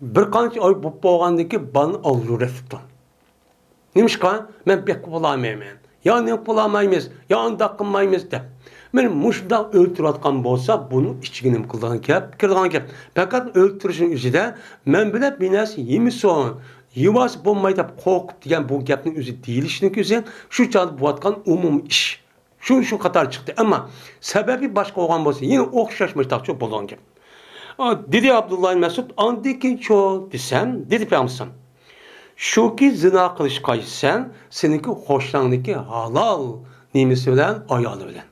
bir qancha oy bo'lib bo'lgandan keyin balni oldiribdi. Nimishqa? Men bek bo'lamayman. Ya ne bo'lamaymiz, ya undaq qilmaymiz deb. Men muşda öldürüatkan bolsa bunu içkinim kıldan gap, kirdan gap. Fakat öldürüşün üzerinde men bile binas yemişson, yuvas bulmayı da korkup diyen bu gapning özü değil işinin üzerine şu çağda bu atkan umum iş. Şu kadar çıktı ama sebebi başka olan bolsa yine okşaşmış da çok bolan gap. Dedi Abdullah Mesud, andaki çok desem, dedi Peygamber. Şu ki zina kılış kaysen, seninki hoşlandaki halal nimesi bilen, ayalı bilen.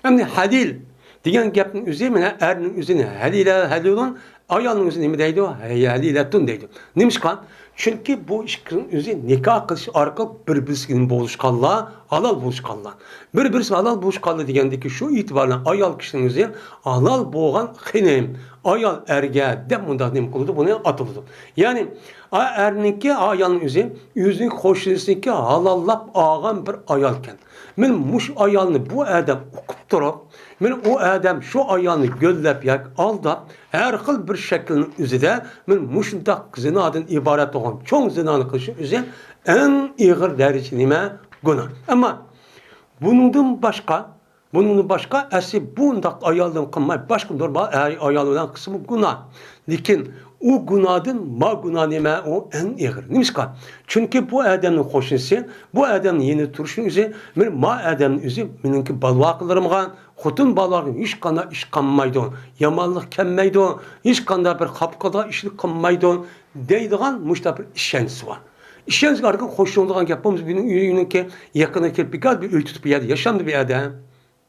Hem de halil degan gapning o'zi mana erning o'zini halilun ayolning o'zini nima deydi? Halilatun deydi. Nimishqa? Chunki bu ishning o'zi nikoh qilish orqali bir-birisiga bo'lishganlar, halol bo'lishganlar. Bir-birisi halol bo'lishganlar degandiki shu e'tibordan ayol kishining o'zi halol bo'lgan xinim, ayol erga deb bunda nima qiladi? Buni atiladi. Ya'ni erniki ayolning o'zi o'zining xo'shlisiniki halollab olgan bir ayol ekan. Men mush ayolni bu adam o'qib turib, men o adam şu ayolni göllab yak aldab, her xil bir shaklning o'zida men mushundaq zinodan iborat bo'lgan cho'ng zinoni qilish o'zi eng ig'ir darajada nima? Gunoh. Ammo bundan başka asli bundaq ayoldan qilmay boshqa normal ayol bilan qismi gunoh. Lekin o günahdan ma günah nima o en ig'ir. Nimishqa? Chunki bu adamning qo'shnisi, bu adamning yeni turishning o'zi, men ma adamning o'zi meniki balvoqlarimga, xotun balalarga hech qanday ish qilmaydi, yomonlik kelmaydi, hech qanday bir qapqada ishlik qilmaydi deydigan mushta bir ishonch bor. Ishonchga arqan qo'shiladigan gap bo'lsa, mening uyimniki yaqinga kelib bir uy tutib yerda yashamdi bir adam.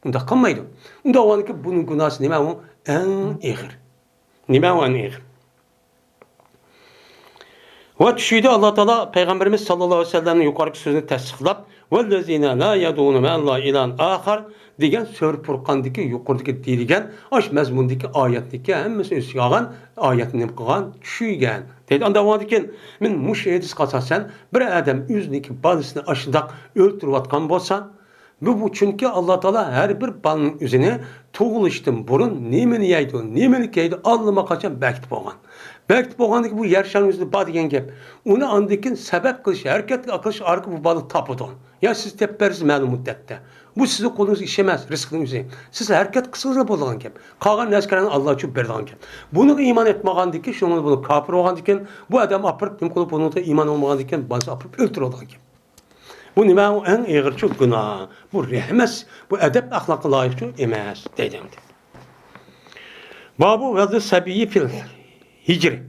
Unda qilmaydi. Unda o'niki buning gunohi nima u? En ig'ir. Nima u en ig'ir? Ve düşüydü Allah Teala Peygamberimiz sallallahu aleyhi ve sellem'in yukarıki sözünü tasdiqlab وَالَّذِينَ لَا يَدُونَ مَا اللّٰهِ اِلَانْ آخَرْ degan Sure Furqan'daki yukarıdaki deyilgen aş mezmundaki ayetdeki hemmesi üsyagan ayetini kılgan düşüygen. Deydi anda vadikin min muş edis kasasen bir adam üzniki balısını aşıdak öldürüvatkan bolsa bu çünkü Allah Teala her bir balının üzerine tuğuluştum burun nemini yeydi, nemini yeydi Allah'ıma kaçan bekti boğan. Bekti boğandaki bu yerşanın üzerinde ba degen gep. Onu andikin sebep kılış, hareket kılış arka bu balık tapıdın. Ya siz tepbersiz məlum müddette. Bu sizin kolunuz işemez, rızkının üzerine. Siz hareket kısırlı boğan gep. Kalan neskerenin Allah için berdan gep. Bunu iman etmağan dikin, şunu bunu kafir olğan dikin, bu adam apırıp, kim kılıp onu da iman olmağan dikin, bazı apırıp öldür olğan gep. Bu nima en ağır çok günah. Bu rehmes, bu edep ahlakı layık çok emez dedimdi. Babu vezir sabiyi fil hicri.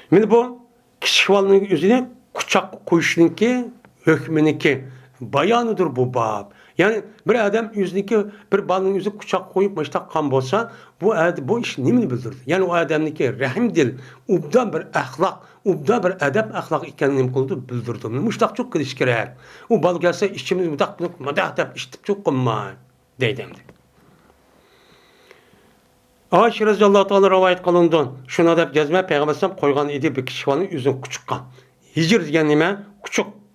Şimdi bu kişivalının üzerine kucak koyuşunki, hükmünki bayanıdır bu bab. Yani bir adam yüzündeki bir balının yüzü kucak koyup başta kan bolsa bu iş nemini bildirdi? Yani o adamdaki rahim dil, ubda bir ahlak, ubda bir edep ahlak ikenini kıldı bildirdi. Muştak çok kılış gerek. O bal gelse işçimiz mudak madah dep iştip çok kılmay deydimdi. Ayşe radhiyallahu ta'ala rivayet kılındı. Şuna dep cezme Peygamber koygan idi bir kişi vanın yüzünü küçükkan. Hicr degan nima?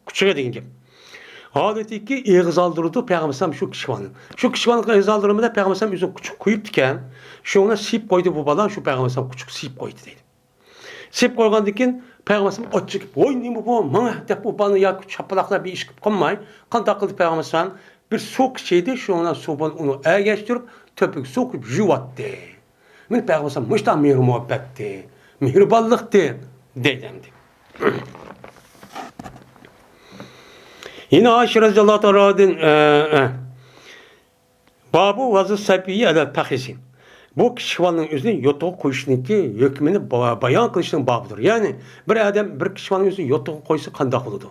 Küçüğe degan gap. Adetki eğiz aldırdı Peygamber şu kişivanın. Şu kişivanın eğiz aldırımında Peygamber yüzünü küçük koyup diken, şuna sip koydu bu bala, şu Peygamber küçük sip koydu dedi. Sip koygan diken Peygamberim açık, oy ne bu? Mana dep bu bana ya çapalakla bir iş kılmay. Kanda kıldı Peygamberim bir sok şeydi şu ona soban onu geçtirip töpük sokup juvattı. Men Peygamberim muşta mehr muhabbetti. Mihribanlıktı dedendi. Yine Ayşe radıyallahu anh'ın Babu vazı sabiyi ala tahisin. Bu kişivanın üzerine yotuğu koyuşundaki hükmünü bayan kılışının babıdır. Yani bir adam bir kişivanın üzerine yotuğu koysa kandak olurdu.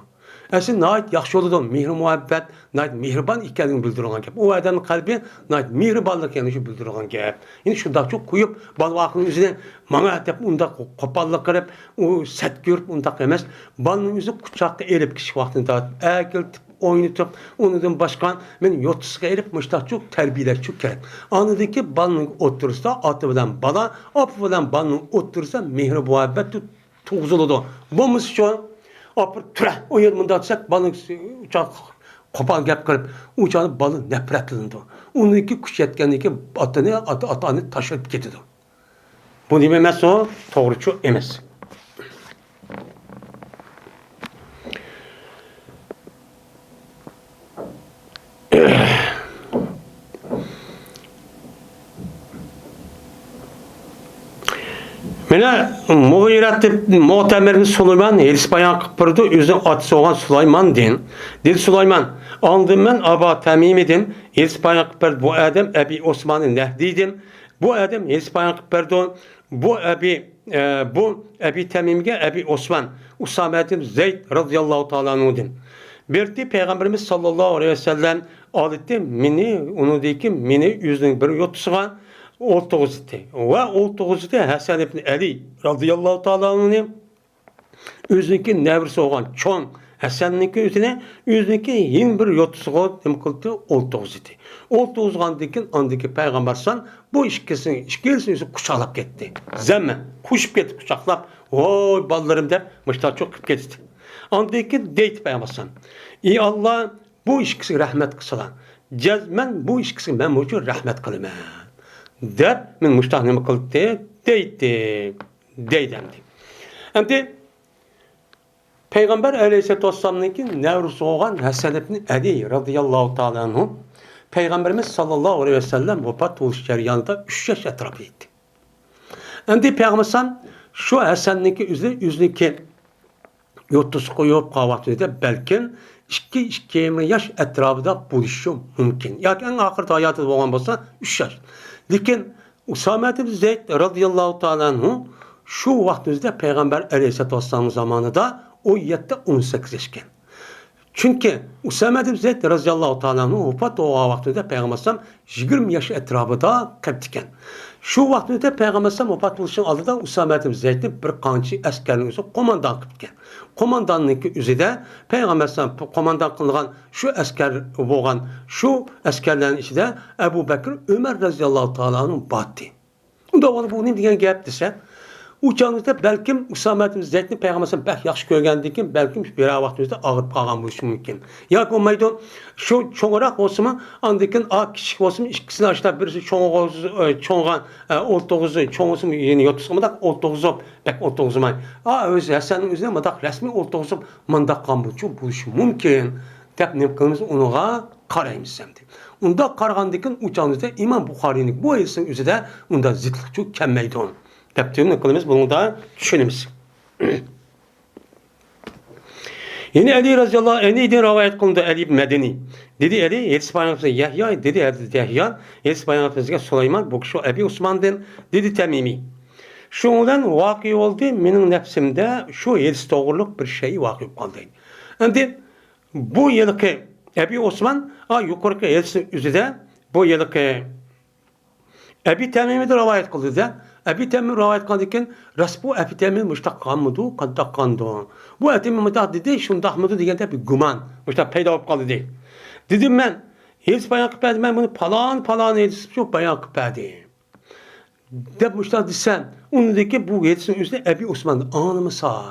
Aslında nayet yaxşı olurdu. Mihri muhabbet, nayet mihriban ikenini bildirilgan gap. O adamın kalbi nayet mihribanlık ekenini bildirilgan gap. Yani şunda çok koyup balvakının üzerine mana dep unda kopallık kırıp o set görüp unda emas. Balının üzerine kucakta erip kişi vaktinde äkiltip oynatıp ondan başkan men yotusuga erip muşta çok terbiyeleş çok gerek. Anladı ki balının otursa atı bilen bala, apı bilen balının otursa mihri muhabbet tuğzuludu. Bu misyon apır türe o yerinde atsak balın uçak kopal gap kırıp uçağın balı nefretlindi. Onunki kuş yetkendeki atını taşırıp gidiyordu. Bu dememesi o doğrucu emez. Mene Muhtemerimiz Süleyman Elis bayan kıpırdı üzüm atısı olan Süleyman din. Dedi Süleyman andım ben Aba Tamim idim. Elis bayan kıpırdı bu adam Ebi Osman'ın nehdiydim. Bu adam Elis bayan kıpırdı bu Ebi Tamim'ge Ebi Osman Usame'dim Zeyd radıyallahu ta'ala anhu'dim. Birti Peygamberimiz sallallahu aleyhi ve sellem adetti mini onu deyki mini yüzünün bir yotusuğa oltoğuzdi. Ve oltoğuzdi Hasan ibn Ali radıyallahu ta'ala anhu'nun özünki nevrisi olan çoğun Hasan'ınki üzerine özünki yeni bir yotusuğa demkıldı oltoğuzdi. Oltoğuzgandikin andaki peygambersan bu işkisini kuşaklap gitti. Zemme kuşup gitti kuşaklap. Oy ballarım der. Müştar çok gitti. Andaki deyt peygambersan. İyi Allah bu işkisi rahmet kısalan. Cezmen bu işkisi ben mucu rahmet kılımam. Der men müştahnımı kıldı deydi. Deydemdi. Şimdi Peygamber aleyhisselatü vesselam'ın nevrusu olan Hasan ibn Ali radıyallahu ta'ala anhu Peygamberimiz sallallahu aleyhi ve sellem vefat oluş ceryanında 3 yaş etrafıydı. Şimdi Peygamber şu Hasan'ınki üzerindeki yotusu koyup kahvaltıda belki 2-2 yaş etrafında buluşu mümkün. Yani en ahirde hayatı olan olsa 3 yaş. Lakin Usame ibn Zeyd radıyallahu ta'ala anhu şu vaktimizde Peygamber aleyhisselatü vesselam zamanında o 7-18 yaşken. Çünkü Usame ibn Zeyd radıyallahu ta'ala anhu vefat o vaktinde Peygamber 20 yaş etrafında kaptiken. Şu vaktimizde Peygamber vefat oluşun aldıda Usame ibn Zeyd'in bir kançı askerin üzerinde komandan kaptiken. Komandanlık üzerinde Peygamber komandan kılgan şu asker olan şu askerlerin içinde Ebu Bekir Ömer radıyallahu ta'ala anhu battı. Onda onu bu ne diyen gap dese uçağımızda belki Usame ibn Zeyd'in Peygamber'in pek yaxşı görgendikin belki bir vaktimizde ağır pagan buluşu mümkün. Ya olmaydı şu çoğurak olsun mu andikin a kişi olsun mu ikisini açta birisi çoğuğan 19'u çoğusu yeni yotusu mu da 19'u pek 19'u may. Öz Hasan'ın üzerine madak resmi 19'u mandak kan buluşu mümkün. Tep ne kılımız onuğa karayımız semdi. Onda kargandikin uçağımızda İmam Bukhari'nin bu ayısının üzerinde onda zıtlık çok kemmeydi onu. Teptiğim kılımız bunu da düşünümüz. Yine Ali radıyallahu anh Ali'den rivayet kılındı Ali ibn Medeni. Dedi Ali, Elçi Peygamberimize Yahya, dedi Yahya, Elçi Peygamberimize Süleyman, bu kişi Ebi Osman'dan, dedi Temimi. Şundan vakı oldu, benim nefsimde şu elçi doğruluk bir şey vakı kaldı. Şimdi bu yılki Ebi Osman, yukarıki elçi üzerinde bu yılki Ebi Temimi'de rivayet kıldı da, Ebi Temim rivayet kıldıkken, bu Ebi Temim müştak kanmıdı, kandak kandı. Bu Ebi Temim müştak dedi, şundak mıdı diyende bir güman, müştak peyda olup kaldı değil. Dedim ben, hiç bayan kıpedi, ben bunu falan edip çok bayan kıpedi. De müştak desen, onu dedi ki bu yetsin üstüne Ebi Osman, anımı sağ.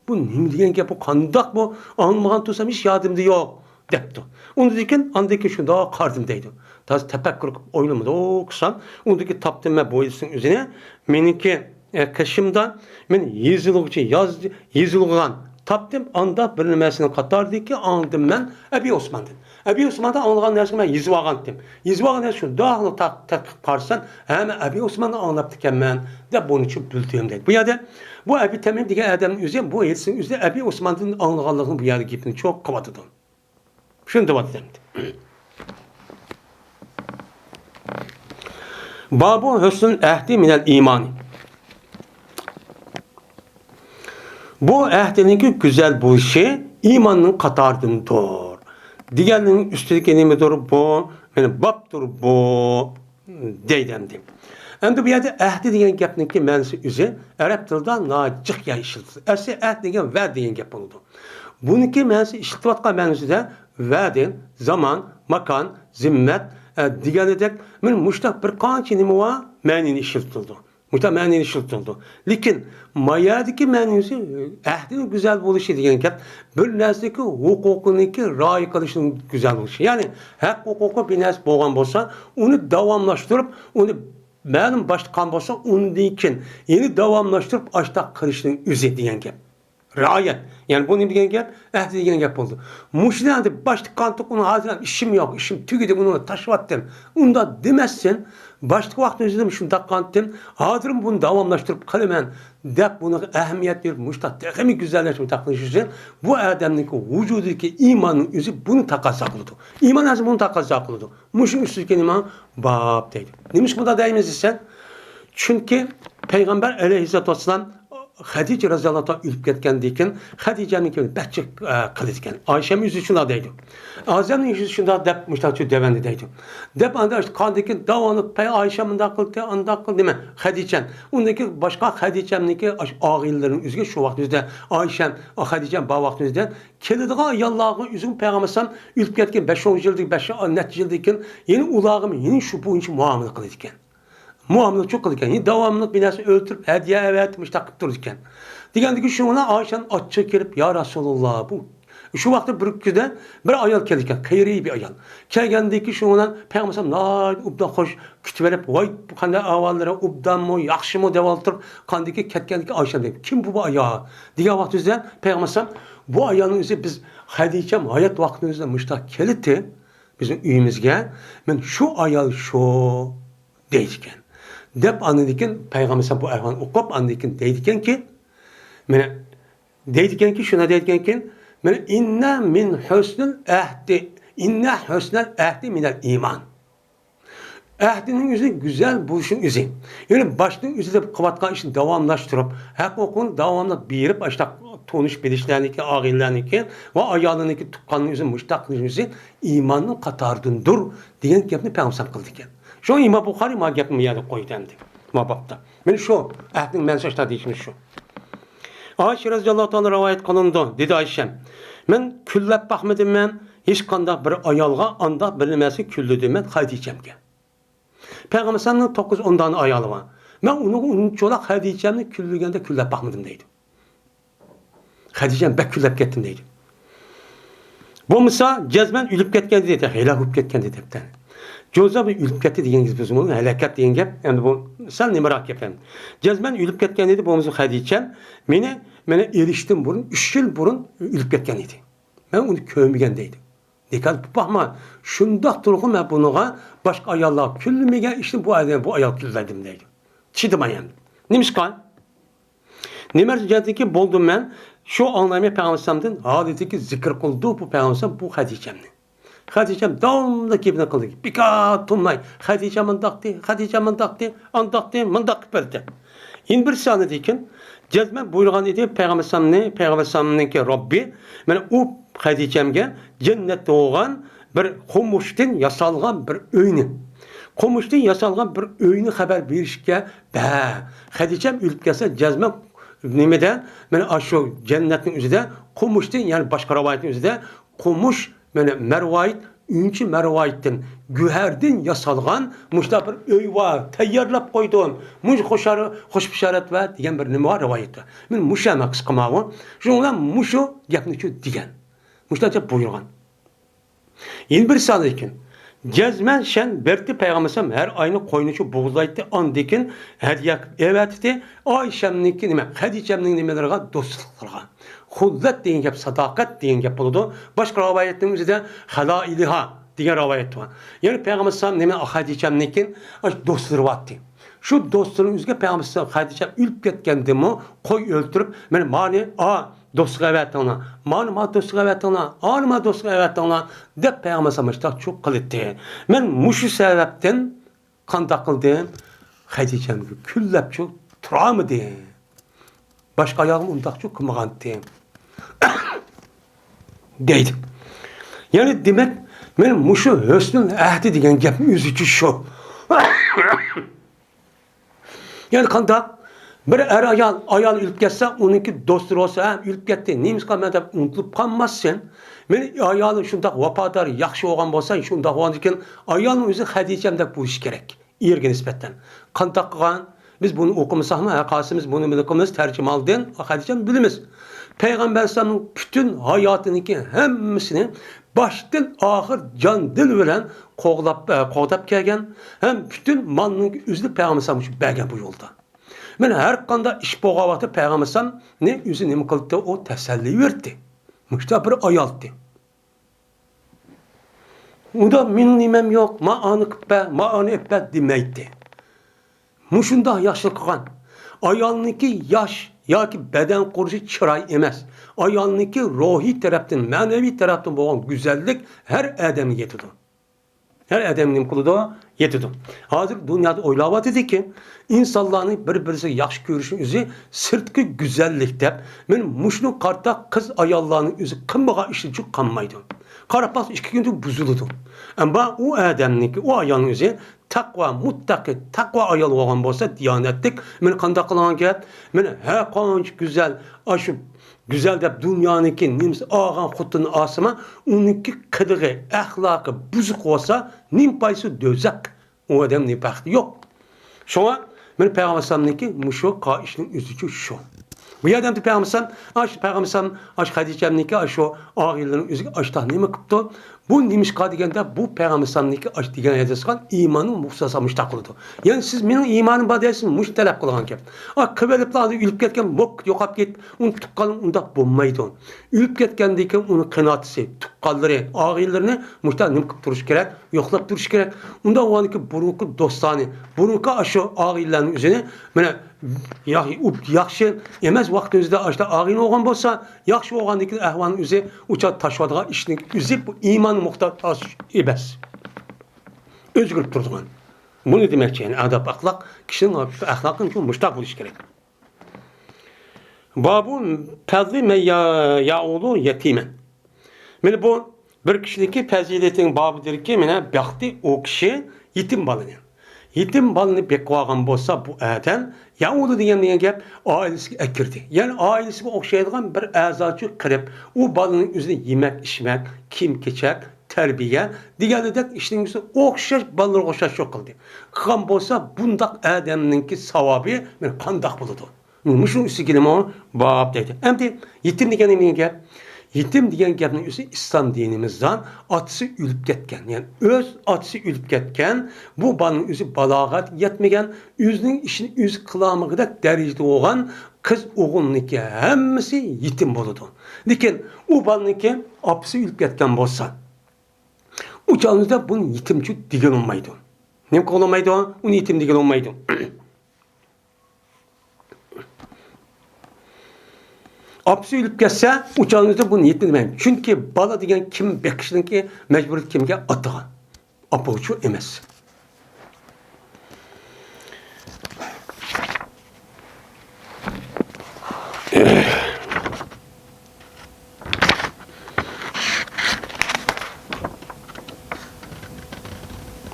Bu ne diyen ki bu kandak bu, anımı tutsam hiç yardımda yok. Depti. Onu dedikken andaki şunda kardımdaydı. Taz tepek kırıp oynamadı. O kısam ondaki taptım ben boyasının üzerine. Meninki kışımda men yazılgan tapdım anda bilinmesini katardı ki anladım ben Ebi Osman'dan. Ebi Osman'dan anlayan nersini ben yazıp ağandım. Yazıp ağan nersi şu dağlı tak parsan hemen Ebi Osman'dan anlattım ben de bunun için bildiğim dedi. Bu yerde bu Ebi Temim diye adamın üzerine bu etsin üzerine Ebi Osman'dan anlayanlığını bu yerde gittin çok kavatadım. Şunu da dedim. Babu hüsnül ehdi minel imani. Bu ehdinki güzel bu işi imanın katardındır. Diğerinin üstelik enimidir bu, yani babdır bu deydemdim. Endi bu yerde ehdi degan gapniki ma'nosi o'zi arab tilida nojiq ishiladi. Asli ahd degan va degan gap bo'ladi. Buniki ma'nosi ishlatayotgan ma'nosida va'din, zaman, makan, zimmat deganidek men mushtaq bir qancha nima va ma'nini ishlatildi. Muhtemelen ma'nini ishlatildi. Lekin mayadagi ma'nosi ahdning go'zal bo'lishi degan gap bir narsaga huquqiniki rioya qilishning go'zal bo'lishi. Ya'ni haq huquqi bir narsa bo'lgan bo'lsa, uni davomlashtirib, uni ma'lum boshqa bo'lsa, undan keyin yeni davomlashtirib ashta qilishning o'zi degan gap. Riayet. Yani bu ne degan gap? Ahd degan gap bo'ldi. Mushdan deb boshqa qantiq uni hozir ishim yo'q, ishim tugadi buni tashlab unda demassin, boshqa vaqt o'zida shunda qantim, hozir buni davomlashtirib qilaman deb buni ahamiyat berib mushta texmi go'zallashtirib taqlish uchun bu odamning vujudidagi iymonning o'zi buni taqozo qiladi. Iymon o'zi buni taqozo qiladi. Mushning ustiga nima bab deydi. Nima bunda deymiz desa? Chunki payg'ambar alayhissalatu vassalam Hadice raziyallahu anh ülüp ketkendiği için Hadice'nin kimi bəhçik kılıdken. Ayşe'nin yüzü şuna deydi. Azem'in yüzü şuna dep müştakçı devendi deydi. Dep anda işte kandikin davanı pey Ayşe'min de kıldı, anda kıldı deme. Hadice'nin. Ondaki başka Hadice'ninki ağillerin yüzüge şu vakti yüzde Ayşe'm, Hadice'm bağ vakti yüzde kelediği yallahı yüzün peygambersem ülüp ketken 5-10 yıldık, 5-10 yıldıkken yeni ulağım, yeni şu bu için muamele kılıdken. Muamele çok kılırken, yani devamlı bir nasıl öldürüp hediye evet müştakip dururken. Diğerindeki ki şuna Ayşe'nin açça gelip ya Resulullah bu. Şu vakti bir güde bir ayal gelirken, kayri bir ayal. Kelgendeki şuna Peygamber'e nail ubdan hoş kütüverip vay bu kanda avallara ubdan mı yakşı mı devaltırıp kandaki ketgendeki Ayşe deyip kim bu ayağı? Diğer vaktimizde Peygamber'e bu ayağının üzeri biz Hadice'm hayat vaktimizde müştak keliti bizim üyümüzge ben şu ayal şu deyken. Dep anlayırken Peygamber bu ayağını okup anlayırken deydiken ki mene deydiken ki şuna deydiken ki mene inna min husnul ahdi inna husnul ahdi minel iman. Ahdinin yüzü güzel buluşun yüzü. Yani başlığın yüzü de kıvatkan işini devamlaştırıp hak okunu devamlı birip işte tonuş bilişlerindeki ağırlarındaki ve ayağlarındaki tukkanın yüzü müştaklığın yüzü imanın katardındır diyen yapını Peygamber kıldıkken. Şu an İmam Bukhari ma gapni yada qo'ydi endi. Mababda. Men shu ahdning mansashda deyishimiz shu. Ayşe radhiyallohu anha rivoyat qilindi, dedi Ayşem. Men kullab baxmadim men hech qanday bir ayolga anda bilmasi kullidim men Hadicemga. Payg'ambar sallallohu 9-10 dona ayoli bor. Men uni cho'laq Hadicemni kullaganda kullab baxmadim deydi. Hadicem bek kullab ketdim deydi. Bo'lmasa jazman ulib ketgan dedi, helak bo'lib ketgan dedi. Joza bir ülüp ketdi degengiz bizim onun helakat degan gap. Endi bu sal nimaroq gap endi. Jazman ülüp ketgan edi bo'lmasa Hadicham meni erishdim burun 3 yil burun ülüp ketgan edi. Men uni ko'rmagan deydi. Dikkat bakma. Şundaq turg'um men bunuga boshqa ayollar kulmagan ishni bu ayol kulladim deydi. Chidamayam. Nimishqa? Nimarjatiki bo'ldim men shu anlamay Peygamber'dan hadisiki zikr qildi bu Peygamber bu Hadichamni. Hadicem devamlı gibine kıldı. Bikat tunmay. Hadice mındaktı, Hadice mındaktı, andaktı, mındak verdi. Yine bir saniye dikin. Cezme buyurgan idi Peygamber ki Rabbi. Yani o Hadicemge cennette olan bir komuştin yasalgan bir öğünü. Komuştin yasalgan bir öğünü haber verişke be. Hadicem ülüp gelse cezme nimede yani şu cennetin üzerinde komuştin yani başka ravayetin üzerinde komuş yani mervayet, ünçü mervayetten, güherden yasalgan, muşta bir öy var, tayyarlap koydun, muş hoş bişaret var, diyen bir nime var rivayette. Men muşama kıskamağı, şundan muşu, yapını şu diyen. Muşta cep buyurgan. Yeni bir sağlayken, Cezmen şen berti peygambersem her aynı koynuçu buğulaydı andikin hediye evetdi. Ayşemninki nime? Hadicemnin nimelerine dostluklarga. Hullet deyin gap, sadakat deyin gap buludu. Başka rivayetlerimizde de halailiha diye rivayet var. Yani peygambersem nime Hadicemninkin dostları vattı. Şu dostların üzge peygambersem Hadicem ülp ketkendi mi koy öldürüp meni mani dostluk evet ona. Ma dostluk evet ona. Ma dostluk evet ona. De peygambersem işte çok kılıttı. Men muşu sebepten kandak kıldım. Hadicem'i küllep çok turamı diye. Başka ayağım undak çok kımağan diye. Deydim. Yani demek benim muşu hösnün ehdi diyen gapim üzücü şu. Yani kandak bir ayal ülüp getse onunki dostur olsa ülüp gitti. Neymiş kalmadı unutulup kalmazsın. Men ayalın şundak vapadar yaxşı olgan bolsa şundak olgandikin ayalın özü Hadicem'de bu iş gerek. İyirge nispetten. Kandak kılgan biz bunu okumasak mı? Kasımız bunu bilimiz tercüme aldın. Hadicem bilimiz. Peygamber Sallallahu bütün hayatındaki hemmisini baştan ahir can dil veren qoğdap kelgen hem bütün malının üzülü Peygamber Sallallahu bergen bu yolda. Men her kanda iş boğavatı Peygamber Sallallahu ne yüzü ne kıldı o teselli verdi. Müşte bir ayalttı. O da min nimem yok, ma anı eppe demeydi. Muşunda yaşlı kılan. Ayalniki yaş, ya ki beden kurucu çıray emez. Ayalniki ruhi taraftan, manevi taraftan boğan güzellik her adamı yetidu. Her adamın kulu da yetidu. Hazır dünyada oylavat dedi ki, insanların birbirisi yaxşı görüşün üzü sırtkı güzellik dep, men muşnu karta kız ayallarının üzü kımmağa işi çok kanmaydı. Karapas 2 günde buzuludu. Ama o adamniki, o ayalın üzü takva, muttaki, takva ayal olan bolsa diyanetlik, men kanda kılan gel, men her kanç güzel, aşı güzel de dünyanınki nims ağan xutun asıma, onunki kıdığı, ahlakı buzuk olsa, nim paysı dözek. O adam ne baktı yok. Şuna, men Peygamber Sallallahu muşu kaişinin üzücü şu. Bu adam da Peygamber Sallallahu Hadicem'ninki şu ağırların üzücü açta ne mi kıptı? Bu nimiş kadigende bu Peygamber Sallallahu aç diyen yazıskan imanın muhsasamış takıldı. Yani siz benim imanım badayısın muş talep kılgan ki. Kıveliplardı ülüp ketken bok yokap git. Onu tukkalın onda bulmaydı. Ülüp ketkendeki onu kınatısı, tukkalları, ağırlarını muşta nim kıp duruş gerek, yoklap duruş gerek. Onda o anki burunku dostani, burunku aşı ağırların üzerine yaxşı emez vaxtınızda açta ağın olgan bolsa, yaxşı olgandaki ahvanın üzü uçat taşvadığa işinin üzü bu iman muhtaç emez. Özgürlük durduğun. Bu ne demek yani? Adab, ahlak, kişinin ahlakın için müştak buluş gerek. Babu fazli me ya'ulu yetimen. Yani bu bir kişideki faziletin babıdır ki baxti o kişi yetim balını. Yetim balını bekvagan bolsa bu adam ya'ulu degan gap ailesi ekirdi. Yani ailesiga o'xshaydigan bir a'zochi qilib, u balaning o'zini yemek, içmek, kim kechak, terbiye deganidek ishning o'xshash balalarga o'xshash yo'q qildi. Qilgan bo'lsa bundaq odamninki savobi qandoq bo'ladi? Mushu ustiga bab deydi. Endi yetim degan nima gap? Yetim degan gapning o'zi islom dinimizdan otasi o'lib ketgan. Yani öz otasi o'lib ketgan, bu balaning o'zi balog'at yetmagan, o'zining ishini o'zi qilolmagidek darajada bo'lgan qiz o'g'ilniki hammasi yetim bo'ladi. Lekin u balaniki otasi o'lib ketgan bo'lsa, u chog'da buni yetimchi degan olmaydi. Nima qilolmaydi? Uni yetim degan olmaydi. Apsi ölüp kesse uçağınızda bunu yetin demeyin. Çünkü bala degen kim bekişinin ki mecburiyet kimge atığa. Apoğuçu emez.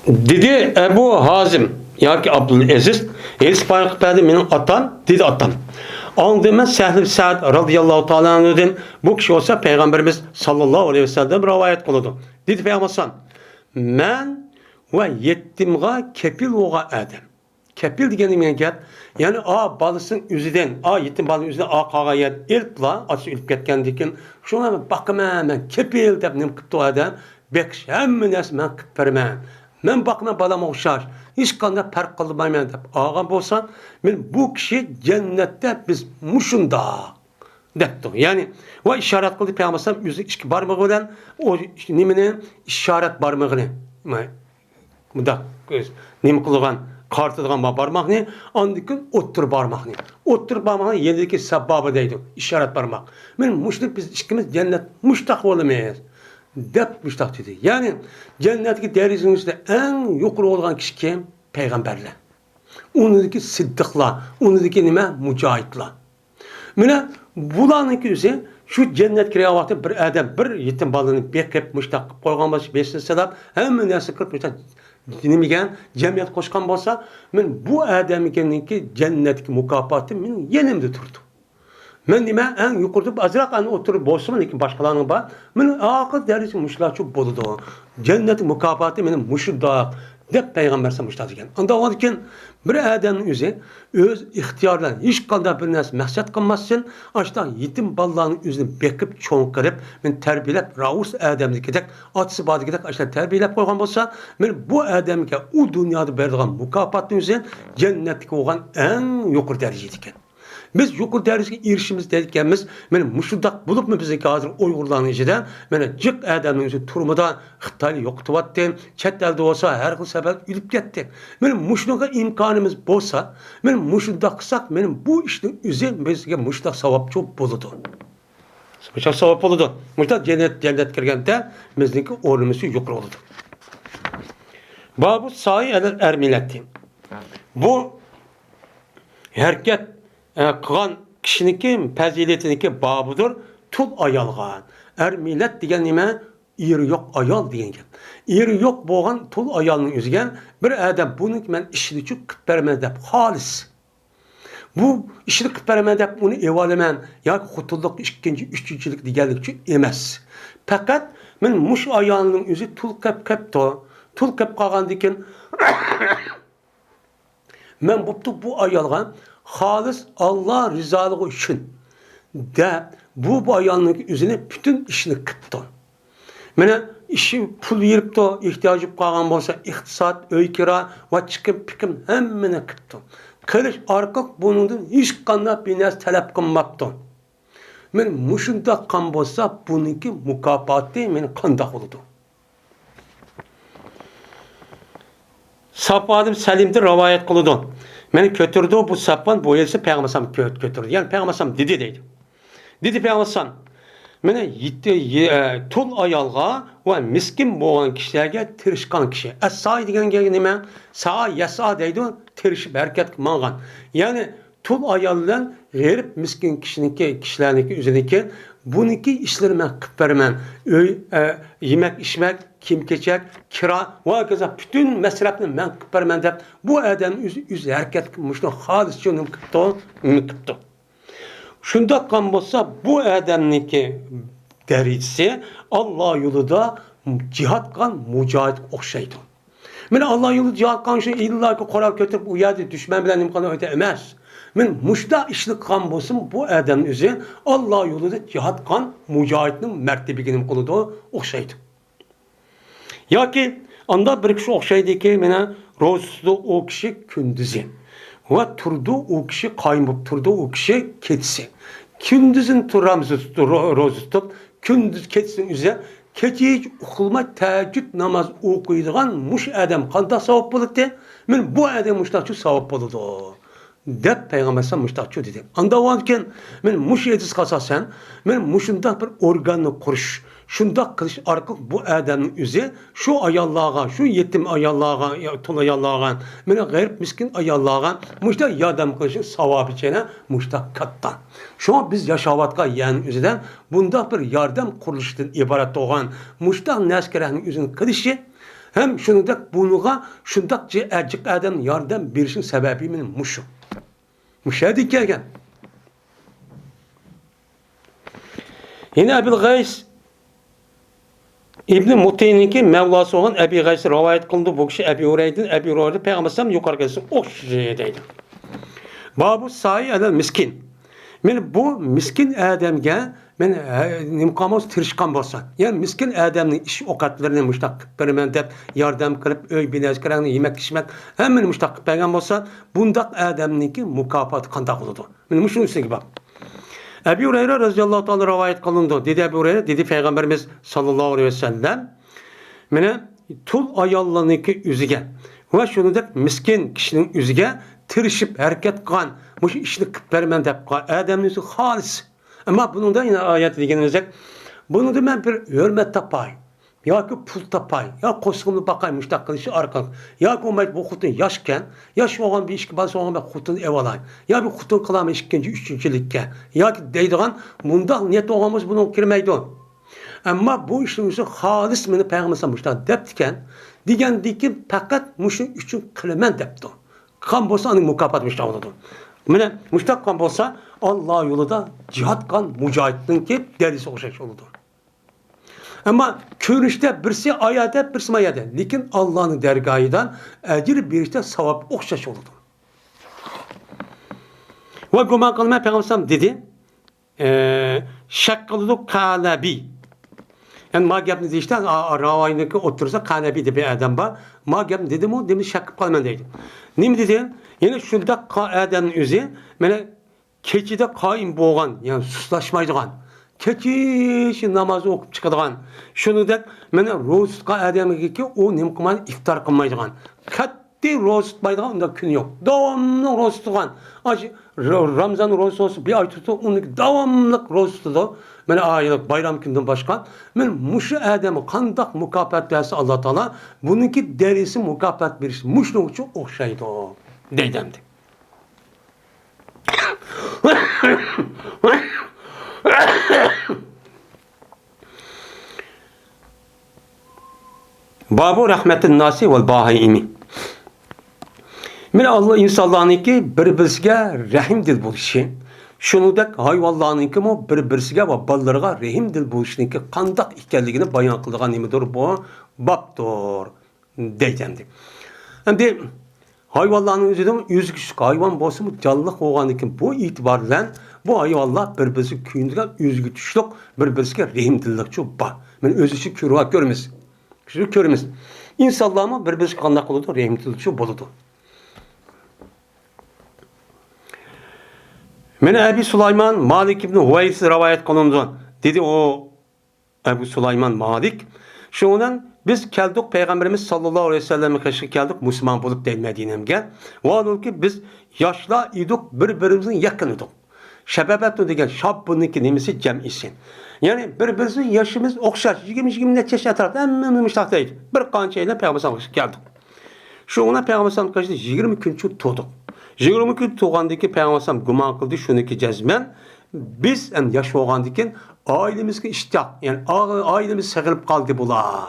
Dedi Ebu Hazim ya ki Abdülaziz Elis Bayrak Bey'de benim atam dedi atam. Anladığımda Sehl-i Sa'd radıyallahu ta'ala dedim. Bu kişi olsa Peygamberimiz sallallahu aleyhi ve sellem rivayet kılıdı. Dedi Peygamber sallam. Men ve yettimga kepil oğa adam. Kepil degenim gap. Yani balısın üzüden, yetim balının üzüden qağa yet elpla, açı ölüp ketken dikin. Şuna bakım hemen kepil dep nim kıptı adam. bekish hamma narsa men qilib beraman. Men bakma balam o'xshash, hech qanday farq qilmayman deb olgan bo'lsa, men bu kishi jannatda biz mushunda debdi. Ya'ni va ishorat qildi payg'ambar o'zi ikki barmog'i bilan o nimani ishorat barmog'ini bunda nima qilgan qartadigan barmoqni ondikin o'ttir barmoqni. O'ttir barmoqni yerdagi sababi deydi, ishorat barmoq. Men mushlik biz ikkimiz jannat mushtaq bo'lamiz deb mushtaq dedi. Ya'ni jannatga derizingizda eng yuqori bo'lgan kishi kim? Payg'ambarlar. Unidagi siddiqlar, unidagi nima? Mujohidlar. Mana bularniki o'zi shu jannat kirgan vaqtda bir odam bir yetim bolani beqib mushtaq qilib qo'ygan bo'lsa, besilab hamma narsa qilib nimagan jamiyat qo'shgan bo'lsa, men bu odamniki jannatga mukofoti men yenimda turdi. Men nima eng yuqorida azroq ana o'tirib bo'lsa, lekin boshqalarning bor. Men oxir darajada mushlarchi bo'ladi. Jannat mukofoti meni mushdoq deb payg'ambar sallallohu degan. Unda o'tgan bir odamning o'zi o'z ixtiyordan hech qanday bir narsa maqsad qilmasdan, ashta yetim bolalarning o'zini beqib, cho'nqirib, men tarbiyalab, raus odamnikidek, otasi bordigidek ashta tarbiyalab qo'ygan bo'lsa, men bu odamga u dunyoda berilgan mukofotning o'zi jannatga bo'lgan eng yuqori darajada ekan. Biz yuqori darajaga erishimiz deganmiz, mana mushundaq bo'libmi bizga hozir Uyg'urlarning ichida, mana jiq odamning o'zi turmida Xitoy yo'qotyapti, chet elda bo'lsa har xil sabab o'lib ketdi. Mana mushunaqa imkonimiz bo'lsa, mana mushundaq qilsak, mana bu ishni o'zi bizga mushundaq savobchi bo'ladi. Mushundaq savob bo'ladi. Mushundaq jannat kirganda bizniki o'rnimiz yuqori bo'ladi. Babu sa'i al millati. Bu harakat qilgan kishiniki fazilatiniki bobidir tul ayolgan. Millat degan nima? Er yo'q ayol degan gap. Er yo'q bo'lgan tul ayolning o'ziga bir odam buni men ishni uchun qilib beraman deb xolis. Bu ishni qilib beraman deb uni evolaman yoki xutullik ikkinchi, uchinchilik deganlik uchun emas. Faqat men mush ayolning o'zi tul qilib tul qilib qolgandan keyin men bu ayolga xolis Allah rizoligi uchun deb bu ayolning o'zini butun ishni qildi. Mana ishi pul yiribdi, ehtiyoji qolgan bo'lsa, iqtisod, uy kira va chiqib pikim hammani qildi. Qilish orqali buningdan hech qanday binas talab qilmabdi. Men mushunda qan bo'lsa, buniki mukofoti meni qanday bo'ladi? Safadim Salim'de rivayet kılıdı. Beni götürdü bu sappan bu else Peygamber götürdü. Yani Peygamber dedi deydi. Dedi Peygamber meni tul ayalga ve miskin boğan kişilerge tirişkan kişi. Es-sa'i degen nime? Sa'a yasa deydi tirişip hareket kılmagan. Yani tul ayaldan g'erib miskin kişilerniki üzerindeki buniki işleri men qilib beraman. Yemek içmek, kim keçek, kira va kaza bütün masrafni men qilib beraman deb bu odam o'zi harakat qilmoqni xolis jo'nim qildi. Shunda qan bo'lsa bu odamniki darajasi Alloh yo'lida jihad qilgan mujohid o'xshaydi. Meni Alloh yo'lida jihad qilgan shu illoki qo'ral ko'tarib u yerda dushman bilan imkon o'ta emas. Men mushta ishlik qilgan bo'lsam bu odamning o'zi Alloh yo'lida jihad qilgan mujohidning martabiga qo'lida o'xshaydi. Yoki anda bir kishi o'xshaydiki, mana ro'zasida u kishi kunduzi va turdi u kishi qoyim bo'lib turdi u kishi ketsi. Kunduzin turamiz ro'za tutib, kunduz ketsin o'zi kechik uxlamay tahajjud namoz o'qiydigan mush odam qanday savob bo'ladi? Men bu odam mushtaqchi savob bo'ladi. Deb Peygamber mushtaqchi dedi. Anda o'tgan men mush ediz qasasan, men mushunda bir organni qurish, shunda qilish orqali bu odamning o'zi shu ayollarga, shu yetim ayollarga, tul ayollarga, meni g'ayb miskin ayollarga mushta yordam qilish savobi chena mushta katta. Shuna biz yashayotgan yani o'zidan bunda bir yordam qurilishidan iborat bo'lgan mushta naskarahning o'zini qilishi hem shuningdek bunuga shundaq ajik odam yordam berishning sababi men mushu. Müşahede kelgan. Yine Ebil Gays İbn-i Muteyninki Mevlası olan Ebi Gays'i rivayet kıldı. Bu kişi Ebi Hureyre'den, Ebi Hureyre Peygamber'den yukarı gelsin. O şeydeydi. Babu sa'i alel miskin. Men bu miskin adamga men nimqamos tirishqan bo'lsa, ya'ni miskin odamning ish ovqatlarini mushtaq qilib beraman deb yordam qilib, uy binasiga yemak ishmak hammani mushtaq qilib bergan bo'lsa, bundaq odamniki mukofoti qanday bo'ladi? Mana shunisiga bor. Ebu Hureyre radhiyallohu ta'ala rivayet qilindi. Dedi Ebu Hureyre, dedi Peygamberimiz sallallohu aleyhi ve sellem, mana tul ayollarniki o'ziga va shuningdek miskin kishining o'ziga tirishib harakat qilgan, mush ishni qilib beraman deb odamning xolis. Ama bunun da yine ayet deganimizda, bunu da men bir hürmet tapay, yoki pul tapay, yo qo'shimni baqay mushtaq qilishi orqali, yoki olmaydi bu xotun yoshkan, yosh bo'lgan bir ishga bas olgan bir xotun ev olay, yo bir xotun qilaman ikkinchi, uchinchilikka, yoki deydigan bunda niyat olganmiz buni kirmaydi. Ama bu ishning o'zi xolis meni payg'ambar mushtaq debdikan, degandiki faqat mushu uchun qilaman debdi. Qan bo'lsa uning mukofoti mushtaq bo'ladi. Mana mushtaq qan bo'lsa Allah yolunda cihat kan mücahittin ki derisi o'xshash oludur. Ama ko'rinishda birisi ayada, birisi mayada. Lekin Allah'ın dergahıdan ecir birishte savab o'xshash oludur. Ve gumon qilmay Peygamber dedi, şakkılıdı Kanabi. Yani ma gapni deyishda ravoyiniki o'tirsa Kanabi deb bir adam var. Ma gapni dedim o, demiş şakkib qolman deydi. Nima dedi? Yine shunda adamning o'zi mana keçide qaim bo'lgan, yani suslaşmaydigan, kechi namozni o'qib chiqadigan, shuningdek mana ro'za tutgan odamga o nima qilmaydi, iftor qilmaydigan, qat'iy ro'za tutmaydigan unda kun yo'q. Davomli ro'za tutgan. Ramazon ro'zasi bir oy tutib, uni davomli ro'za tutadi. Mana oylik bayram kunidan boshqa, men mushu odamni qanday mukofot bersa Alloh taolo, buniki derisi mukofot berish mushning uchun o'xshaydi deydi. Babu rahmetin nasi vel bahimi. Mina Allah insanlarınki bir-birisiga rahim dil bo'lishi, shuningdek hayvonlarniki mo bir-birisiga va bolalarga rahim dil bo'lishniki qanday ekanligini bayon qiladigan nimadir bu babdir deydi. Endi hayvanların özüden üzgüçlük hayvan bolsa mı canlılık olgandan bu itibarla bu hayvanlar bir-birisi kuyunduğun üzgüçlük bir-birisiga rahimdillikçi var. Men özüçü körüvat görmez. Şunu körmez. İnsanlar mı bir-birisi qanday qılıdı rahimdillikçi boludu. Men Ebu Süleyman Malik ibn Huveys rivayet qılındı. Dedi o Ebu Süleyman Malik. Şundan biz keldik Peygamberimiz sallallahu aleyhi ve sellem'e karşı geldik Müslüman bulup değil Medine'mge. Var ki biz yaşla idik birbirimizin yakınıydık. Şebebetli degen şabbınınki nemisi cem'isin. Yani birbirimizin yaşımız okşar. 20 neçe etrafta emmimiz müştaktaydı. Bir kançayla Peygamberimiz karşı geldik. Şuna Peygamberimiz karşı 20 gün tuğduk. 20 gün tuğandaki Peygamberimiz guman kıldı şununki cezmen. Biz hem yaş oğandaki ailemizki iştah. Yani ailemiz sığılıp kaldı bula.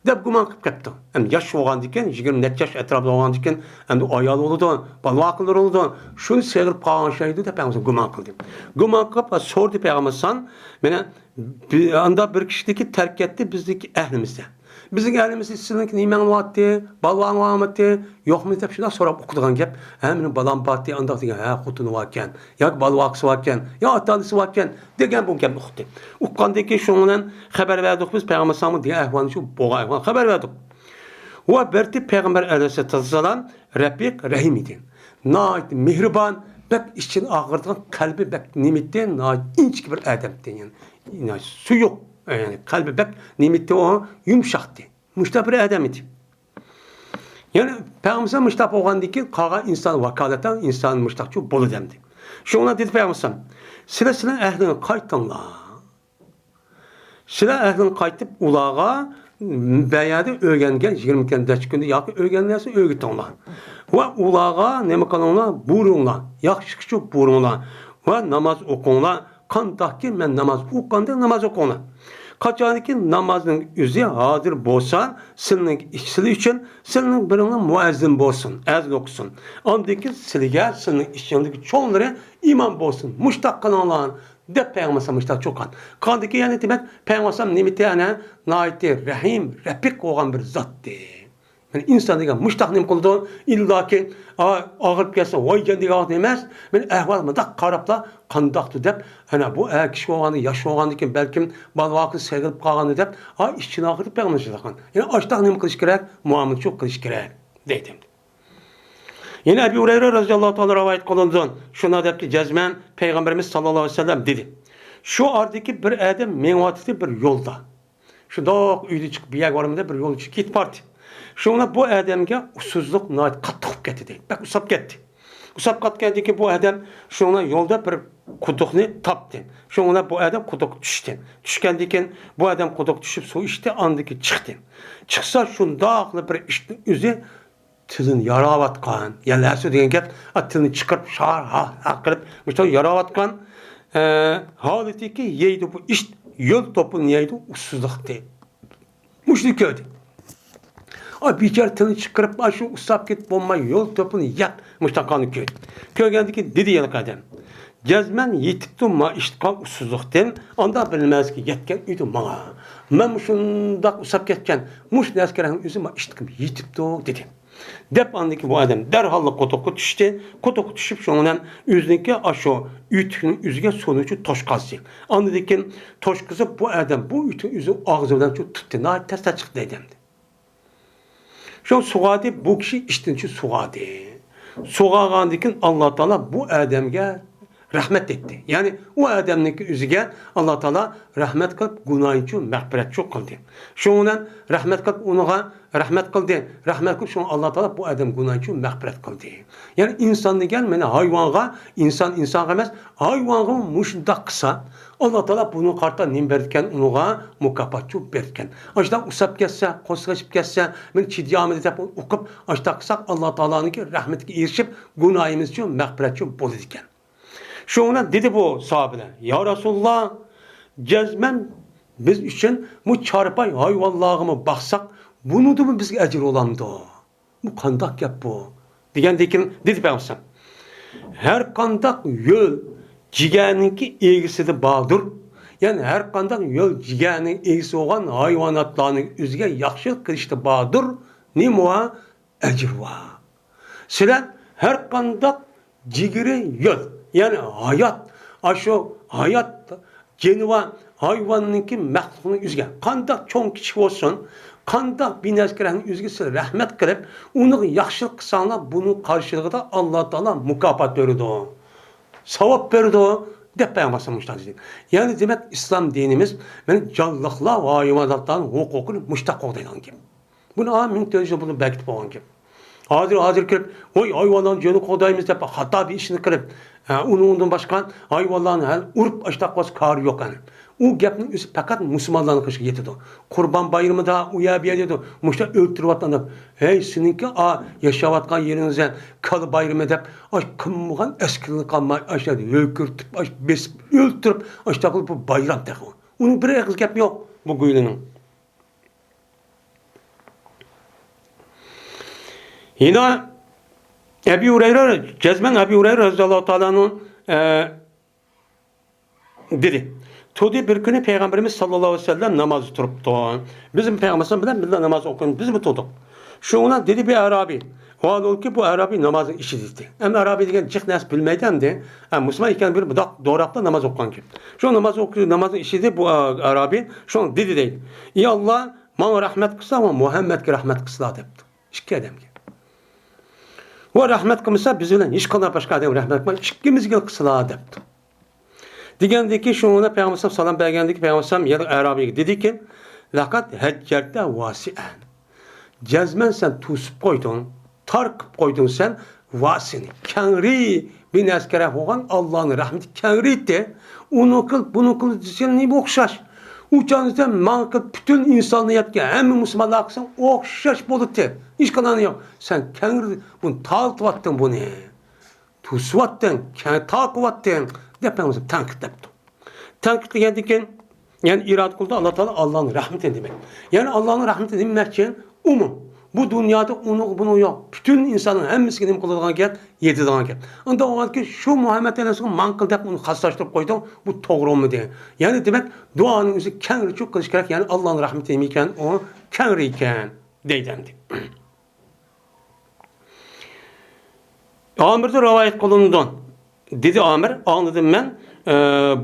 Deb guman qilib ketdi. Endi yosh bo'lgandikan, 20 necha yosh atrofida bo'lgandikan, endi ayol bo'ldi, bola aqllar bo'ldi. Shuni seg'ib qolgan şeydi deb payg'ambar guman qildi. Guman qilib so'rdi payg'ambar, "Mena anda bir kishniki tark etdi bizniki ahlimizda. Bizning ahlimizda sizniki nima bo'lyapti? Bolang bo'lyapti? Yo'qmi?" deb shunday so'rab o'qidigan gap. "Ha, mening bolam bordi, anda degan, ha, xotini bor ekan, yoki bola bor ekan, yo ota-onasi bor ekan" degan bu gapni o'qidi. O'qigandan keyin shundan xabar berdik biz payg'ambarga degan ahvolni shu bo'lgan ahvol xabar berdik. Va berdi payg'ambar alayhissalom Rabbik Rahim edi. Nayt mehribon, bak için ağırdan kalbi bak nimetli, nayt inçki bir adamdı yani. Suyuk yani kalbi bak nimetli o yumuşaktı. Müştah bir adam idi. Yani Peygamber müştah olgandaki qağa insan vakalatan insan müştahçı bolu demdi. Şuna dedi Peygamber, "Sizlar əhlini qaytınlar. Sizlar əhlini qaytıp ulağa bayada öğrengen 20 günde yoki öğrenlerse öğütünler. Ve ulağa nima qilinglar? Buyuringlar. Yaxshi buyuringlar. Ve namaz o'qinglar. Qandaqki men namaz o'qganda namaz o'qinglar. Qachonki namazning o'zi hozir bo'lsa, sizning uchun sizning biringlar muazzin bo'lsin, azn o'qisin. Ondaki sizga sizning ishingdagi cho'nlari imom bo'lsin. Mushtaq qilinglar. Deb Peygamber müştaq çokan. Qandaki yani demek Peygamber nimeti ana naiti rahim, rapik olan bir zattı. Yani insan degan muştaq nim qildi, illaki og'irib kelsa, voygan degan emas. Men ahvolga daq qarabla qandaqdi deb, ana bu kishi bo'lgani, yosh bo'lgandan keyin balkim balvaqi segilib qolgani deb, ishchini og'irib bermoqchilar. Yani ashtaq nim qilish kerak, muomala shu qilish kerak deydim. Yine Ebu Hureyre radıyallahu ta'ala rivayet kılındı. Şuna dep ki cezmen Peygamberimiz sallallahu aleyhi ve sellem dedi. Şu ardaki bir adam menvatiti bir yolda. Şu dağ uydu çıkıp bir yer varımda bir yol çıkıp git parti. Şuna bu adamga ussuzluk qattiq ketdi deydi. Bak usab ketdi. Usab ketgandiki bu adam şuna yolda bir quduqni topdi. Şuna bu adam quduq tushdi. Tushgandan bu adam quduq tushib suv ichdi, andiki chiqdi. Chiqsa shundoqli bir ishning o'zi tilini yaravatgan, yalasu degan gap, tilini chiqarib shar qilib, mushto yaravatgan holatiki yeydi bu ish yo'l topini yeydi ussuzlik deydi. Mushni ko'rdi. Bichar tilini chiqarib, shu usab ketib bo'lmay yo'l topini yap, mushtaqani ko'rdi. Ko'rgandiki dedi yana qadam. Jazman yetibdi ma ishtiqon ussuzlikdan, onda bilmaski yetgan edi menga. Men shundoq usab ketgan, mush narslarning o'zi ma ishtiqim yetibdi dedi. Dep andaki bu adam derhal kotoku düştü. Kotoku düşüp şundan yüzündeki aşo ütünün yüzüge sonucu toşkası. Anladıkken toşkası bu adam bu ütün yüzü ağzından çok tuttu. Nâ testa çıktı edemdi. Şu suğadi bu kişi iştinci suğadi. Suğağandıkken Allah Teala bu adamga rahmet etti. Yani o adamdaki yüzüge Allah Teala rahmet kılıp günahıcı mağfiret çok kıldı. Şundan rahmet kılıp onuğa rahmet kıldı. Rahmet kılıp şunu Allah Teala bu adam günahıcı mağfiret kıldı. Yani insan degan meni hayvanga, insan emas, hayvanga muşunda kısa. Allah Teala bunu karta nim berdiken onuğa mukafat berdiken. Aşta usap kesse, koslaşıp kesse, men çidiyamet edip okup aşta kısak Allah Teala'nınki rahmetine erişip günahımız için mağfiret boladiken. Şuna dedi bu sahabeler. Ya Resulullah, cezmen biz için bu çarpay hayvanlığımı baksak, bunu da mı bizge ecir olamdı? Bu kandak yap bu. Digendekin dedi Peygamber. Her kandak yol ciğerninki ilgisi de bağdır. Yani her kandak yol ciğerinin ilgisi olan hayvanatlarının üzge yakşılık kılıştı bağdır. Ne muha? Ecir var. Sıra her kandak ciğeri yol. Yani hayat, aşo hayat cenuva hayvanınki məxluqunun üzge. Kandak çoğun kiçik olsun, kandak bir nəskərənin üzgisi rahmet kılıb, onu yaxşılıq kısanlar bunun karşılığı da Allah Teala mukafat verirdi o. Savap verirdi o. Dep Peygamberimiz dedi. Yani demek İslam dinimiz benim canlıqlar ve hayvanatların hukukunu müştaq qoğdaydan gibi. Bunu amin tözü bunu bekitip olan gibi. Hazır kırıp, oy hayvanların canı qoğdayımız dep hatta bir işini kırıp, ondan başka hayvanların urup açtaqvası karı yok yani. O gapning o'zi faqat musulmonlarning qilishga yetadi. Qurban bayramida u yer bu yer dedi. Mushta o'ltirayotganda, "Hey, seninki yashayotgan yeringizdan kal bayrami deb, qilmagan eskilik qolmay, ashadi yo'kirtib, besib o'ltirib, ashta qilib bu bayram taqa. Uning bir og'iz gap yo'q bu go'ylining. Yine Ebu Hureyre, cezmen Ebu Hureyre radıyallahu ta'ala'nın dedi. Tudi bir günü Peygamberimiz sallallahu aleyhi ve sellem namazı turuptu. Bizim Peygamberimiz bilen bizden namaz okuyun. Biz mi tutuk? Şuna dedi bir Arabi. O ol ki bu Arabi namazın işi dedi. Hem Arabi degen cık nes bilmeyden de Müslüman iken bir budak doğrakta namaz okuyan kim. Şu namaz okuyor, namazın işi de bu Arabi. Şu dedi değil. Ya Allah bana rahmet kılsa ama Muhammed'e rahmet kılsa depti. İki adam ki. O rahmet kılsa biz bilen hiç kadar başka adam rahmet kılsa ikimizge kılsa depti. Degandeki şuna Peygamber sallam bergandeki Peygamber ya Arabiga dedi ki laqad hajjarta vasi'an. Cazmen sen tusib qo'yding, tarqib qo'yding sen vasini. Kangri bir naskara bo'lgan Allohning rahmati kangri de. Uni qil, buni qil desan nima o'xshash. Uchanizda man qil butun insoniyatga hamma musulmonlar qilsan o'xshash bo'ladi. Hech qanday yo'q. Sen kangri buni taltvatding buni. Tusvatding, talqvatding. Depemizi tanqidlapti. Tanqidlagandan yani irad qildi Allah Teala Allah'ın rahmeti demek. Yani Allah'ın rahmeti demek için umum. Bu dünyada onu bunu yok. Bütün insanın hemmisi nim qiladigan gap, yetadigan gap. Onda o'g'alki shu Muhammed alayhisalom man qil deb uni xaslashtirib qo'ydi. Bu to'g'rimi degan. Yani demek duoning o'zi kangri cho'q qilish kerak. Yani Allah'ın rahmeti ekan, o kangri ekan deydi. Amir'de rivayet kılındı. Dedi Amir, anladım ben.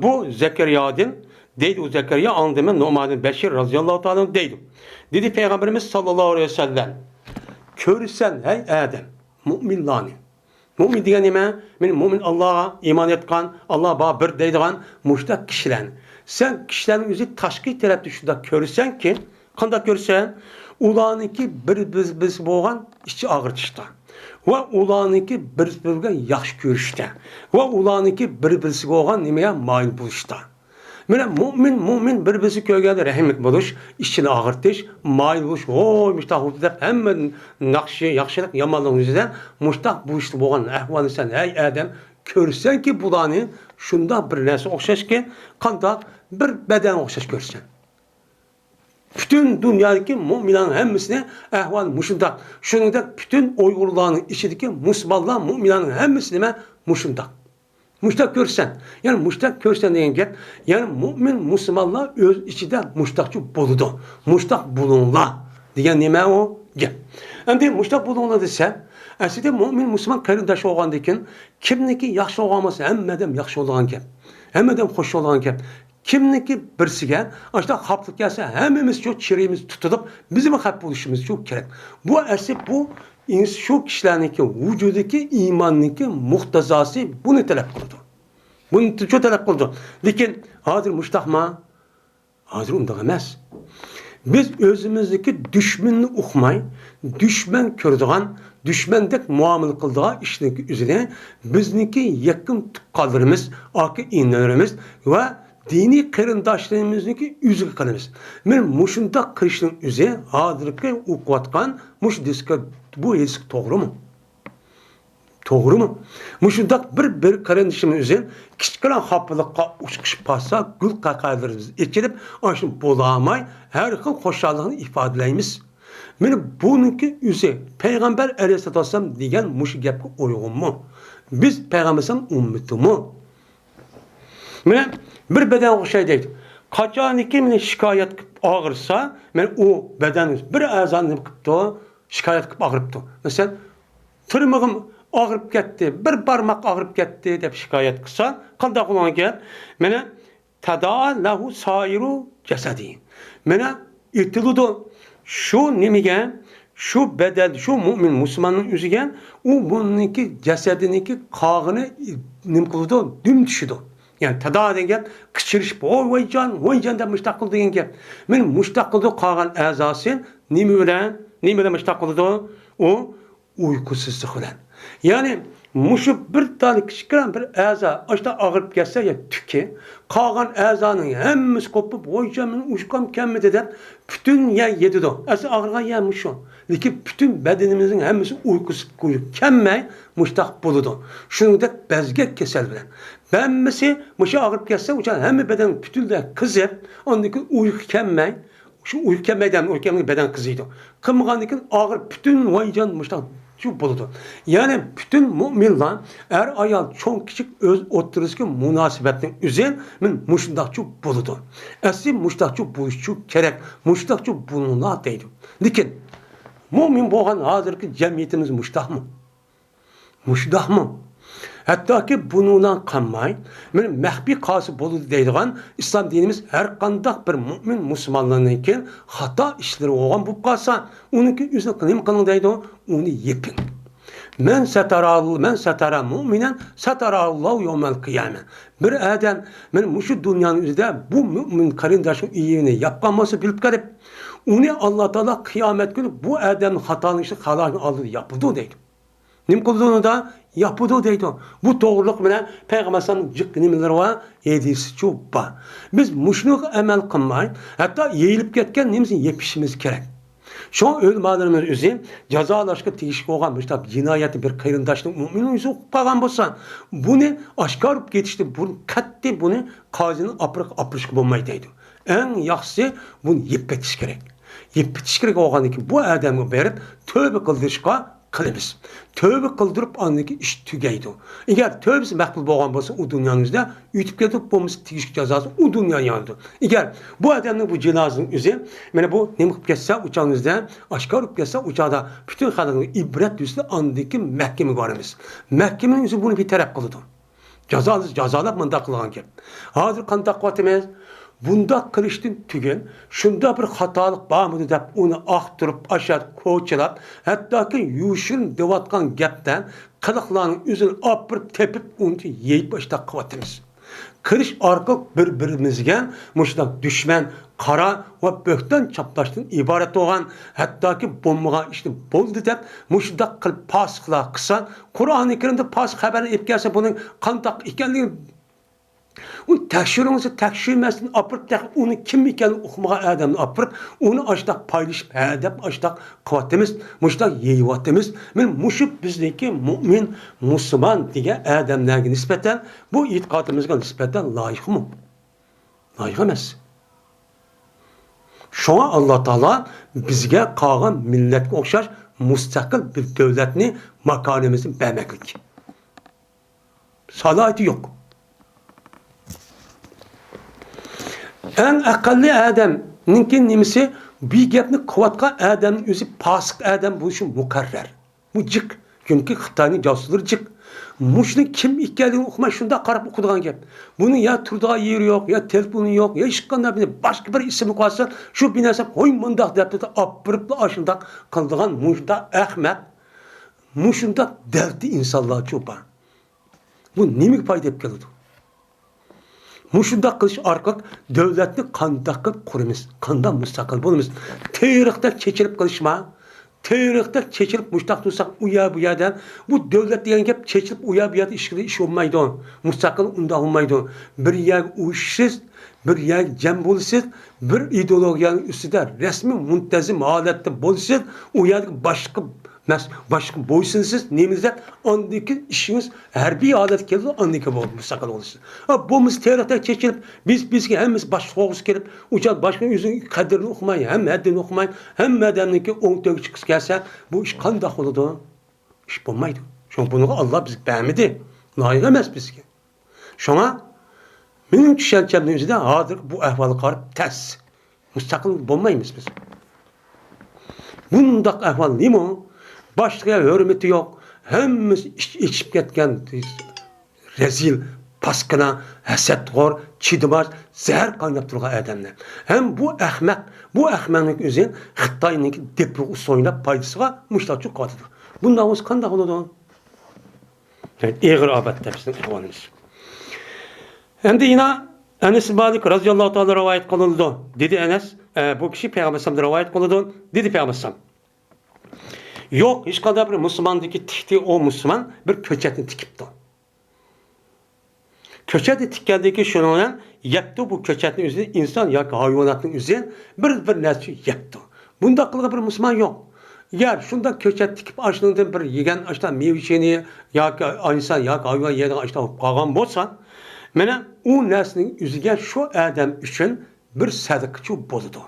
Bu Zekeriya'dan deydi, o Zekeriya anladım ben. Nu'man Beşir radıyallahu ta'ala deydi. Dedi Peygamberimiz sallallahu aleyhi ve sellem. Körsen hey Adem, müminlani. Mümin degan nima? Men mümin Allah'a iman etgan, Allah bana bir deydigan muştaq kişiler. Sen kişilerin yüzü taşqi tarafta şunda körsen ki, qanday körsen, ularniki biz bo'lgan içi ağırtışta. Ve ularniki bir-biriga yaxshi ko'rishda. Ve ularniki bir-birisiga bo'lgan nimaga moyil bo'lishda. Mana mümin bir-birisi ko'rganda rahimlik bo'lish, ishini og'irtish, moyil bo'lish, voy mushtaq deb hamma yaxshilik yomonlik yuzidan mushtaq bo'lishda bo'lgan ahvolni sen ey odam ko'rsanki bularni shunda bir narsa o'xshashki, qanday bir badan o'xshash ko'rsan. Bütün dünyadaki müminlerin hemmisine ehval muşundak. Şunundak bütün Uygurların içindeki Müslümanlar müminlerin hemmisine muşundak. Muştak görsen. Yani muştak görsen deyen get. Yani mümin Müslümanlar öz içinde muştakçı buludu. Muştak bulunla. Diyen nime o? Get. Hem muştak bulunla dese, aslında mümin Müslüman karındaşı olgandakin kimniki yaxşı olganması hemmeden yaxşı olgan gap. Hemmeden hoş olgan gap. Kimniki birisiga işte haplık gelse hemimiz çok çireğimiz tutulup bizim hap buluşumuz çok gerek. Bu asıl bu şu kişilerdeki vücudaki imandaki muhtazası bunu talep kıldı. Bunu çok talep kıldı. Lakin hazır müştahma hazır onda emas. Biz özümüzdeki düşmanını okumay, düşman kördiğen, düşmandek muamele kıldığı işin üzerine bizniki yakın tuqqanlarımız, akı inlerimiz ve dini qarindoshlarimizniki yüzüge qilamiz. Men mushunda qilishning o'zi hozirgi o'qiyotgan mush diska bu eski to'g'rimi? To'g'rimi? Mushunda bir qarindoshimiz o'zi kichkina xafalikqa uchiqib qolsa, gul qaqalarimiz echilib, ashun bo'lamay har xil xo'shallikni ifodalaymiz. Men buniki o'zi payg'ambar alayhisolatu vasallam degan mush gapga uyg'unmi? Biz payg'ambarsan ummatimi? Men bir beden o'xshaydi. Qachoniki meni shikoyat qilib og'irsa, men u badan bir a'zoni qilibdi, shikoyat qilib og'ribdi. Masalan, tirmig'im og'rib ketdi, bir barmoq og'rib ketdi deb shikoyat qilsa, qanday qilgan gap? Meni tadaa lahu sairu jasadi. Meni itiludi shu nimaga, shu bedel, shu mu'min musulmonning o'ziga u buniki jasadiniki qog'ini nim qildi, dum tushidi. Yani tada degan qichirish, voyjon deb mushtaqil degan gap. Men mushtaqilda qolgan a'zosi nima bilan mushtaqilda? U uyqusizlik bilan. Ya'ni mushu bir tane kichkina bir a'zo ashta og'rib ketsa ya tuki, qolgan a'zoning hammasi qopib, voyjon men ushqam kelmadi deb butun yedido. Asli og'rigan ya mushu. Lekin butun badanimizning hammasi uyqusiz qo'yib kelmay mushtaq bo'ladi. Shuningdek bezgak kasal bilan. Hammasi mushu og'rib ketsa, o'sha hamma badan butunlay qizib, ondaki uyqu kelmay, shu uyqu kelmaydan o'lkamning badan qiziydi. Qilmagandan keyin og'rib butun voyjon mushtaq shu bo'ladi. Ya'ni butun mu'minlar er ayol cho'ng kichik o'z o'ttirishga munosabatning o'zi men mushtaqchi bo'ladi. Asli mushtaqchi bo'lish kerak. Mushtaqchi bo'lunlar deydi. Lekin mu'min bo'lgan hozirgi jamiyatimiz mushtaqmi? Mushtaqmi? Hattoki bunundan qanmay, men mahbiy qosi bo'ladi deydigan islom dinimiz har qanday bir mu'min musulmonlarniki xato ishlari bo'lgan bo'lib qolsa, uniki o'zini nima qiling deydi, uni yeping. Men satara mu'minan satarallohu yawmal qiyamah. Bir odam men shu dunyoning o'zida bu mu'min qarindoshning iyini yapgan bo'lsa bilib qarab, uni Alloh taolo qiyomat kuni bu odamning xatoligini xaloqni oldida yapadi deydi. Nim qildiğini da yapıdı deydi. Bu doğruluk bilen Peygamber'in nimeleri var, hediyesi çok var. Biz muşnuk emel kılmayın, hatta yeyilip ketken nimizin yepişimiz gerek. Şu an ölümalarımız üzü, cezalaşkı teşvik olan tabi cinayeti bir kayırındaşlık müminin yüzü okupagan bolsa, bunu aşkarıp geçti, bunu kattı, bunu kazinin aprışkı bulmayı deydi. En yaxşısı bunu yep betiş gerek. Yep betiş gerek oğanı ki bu adamı verip tövbe kıldırışka qilamiz. Tövbe qildirib andaki ish tugaydi. Agar tövbesi maqbul bo'lgan bo'lsa, u dunyomizda yutib ketib bo'lmasa tegish jazosi u dunyo yandı. Agar bu odamning bu jinozaning o'zi mana bu nima qilib ketsa, o'changizda oshkor qilib ketsa, o'chada butun xalqning ibrat yuzida andaki mahkamaga boramiz. Mahkamaning o'zi buni bir taraf qiladi. Cazalab mında qilgan gap. Hozir qanday qilyapmiz? Bunda qilishdan tugul, shunda bir xatolik bormi deb uni aqtirib, ashad ko'chilab, hattoki yushin devatgan gapdan qiliqlarning o'zini opirib tepib uni yeyib boshda qilyapmiz. Qilish orqali bir-birimizga mushunday dushman, qara va bo'xton chaplashdan iborat bo'lgan, hattoki bombaga ishni bo'ldi deb mushunday qilib pasqlar qilsa, Qur'oni Karimda pasq xabarini olib kelsa, buning qanday ekanligini u tekshirmasdan apırıp onu kim ekanini o'qimagan odamni apırıp onu açtaq paylaşıp deb açtaq qilyapmiz, mushunday yeyapmiz. Men mushu bizniki mu'min, musulmon degan odamlarga nisbatan bu e'tiqodimizga nisbatan loyiqmi? Loyiq emas. Shunga Alloh taolo bizga qolgan millatga o'xshash mustaqil bir davlatni makonimizni bermaklik. Salohiyati yo'q. En aqalli adamninki nimasi bir gapni qilayotgan odamning o'zi fosiq odam bo'lishi muqarrar. Bu jiq. Chunki Xitoyning josuslari jiq. Mushni kim ekanligini o'qimay shunda qarab o'qidigan gap. Buni ya turdigan yeri yo'q, ya telefoni yo'q, ya hech qanday boshqa bir ismi qo'ysa, shu binasi qo'y mundaq deb opirib ashundaq qildigan mushda ahmaq, mushunda dalti insonlar cho'pa. Bu nimaga foyda keladi? Mushunda qilish orqali davlatni qanday qilib quramiz, qanday mustaqil bo'lamiz. Tarixda chechirib qilishma, tarixda chechirib mushtaq tursak u bu yerdan bu davlat degan gap chechirib u bu yerda ish olmaydi. Mustaqil unda olmaydi. Bir yer uyushsiz, bir yer jam bo'lsiz, bir ideologiyaning ustida rasmiy muntazam holatda bo'lsiz, u yerga başka boysunsiz nemizde andaki işiniz harbiy holat keldi, andaki mustaqil bo'lasiz. Bo'lmasa tarixda chechilib, bizga hammamiz bosh qo'g'is kelib, ular boshqa o'zining qadrini o'qimay, ham haddini o'qimay, hamma odamniki o'ng to'g chiqib kelsa, bu ish qanday bo'ladi? Ish bo'lmaydi. Shunga bunga Alloh bizga bermadi. Loyiq emas bizga. Shunga mening tushunchimning o'zida hozir bu ahvolga qarab tas mustaqil bo'lmaymiz biz. Bundaq ahvol nima? Başlığa hürmeti yok. Hemmimiz içip ketken rezil, paskına, hasetgor, çidimaz, zehir kaynap durgan adamlar. Hem bu ahmaklık özün Xitay'nınki depri usoyuna paydasıga müştaçuk katıdır. Bundan olsa kandak oldu. Evet, eğir abadda bizim ihvanımız. Hem de yine Enes Malik radıyallahu ta'ala rivayet kılındı. Dedi Enes, bu kişi Peygamber sallallahu rivayet kılındı. Dedi Peygamber sallallahu. Yok, hiç kadar bir Müslümandaki tikti o Müslüman bir köçetini tikipti. Köçeti tikkeldeki şununla yaptı bu köçetin üzerine insan ya ki hayvanatın üzerine bir nesli yaptı. Bunda kılığı bir Müslüman yok. Yer şunda köçet tikip açlığından bir yegen açtan meyvişeni ya ki insan ya ki hayvan yegen açtan kalan bolsa, mene o neslinin üzerine şu adam için bir sadıkçı bozdu.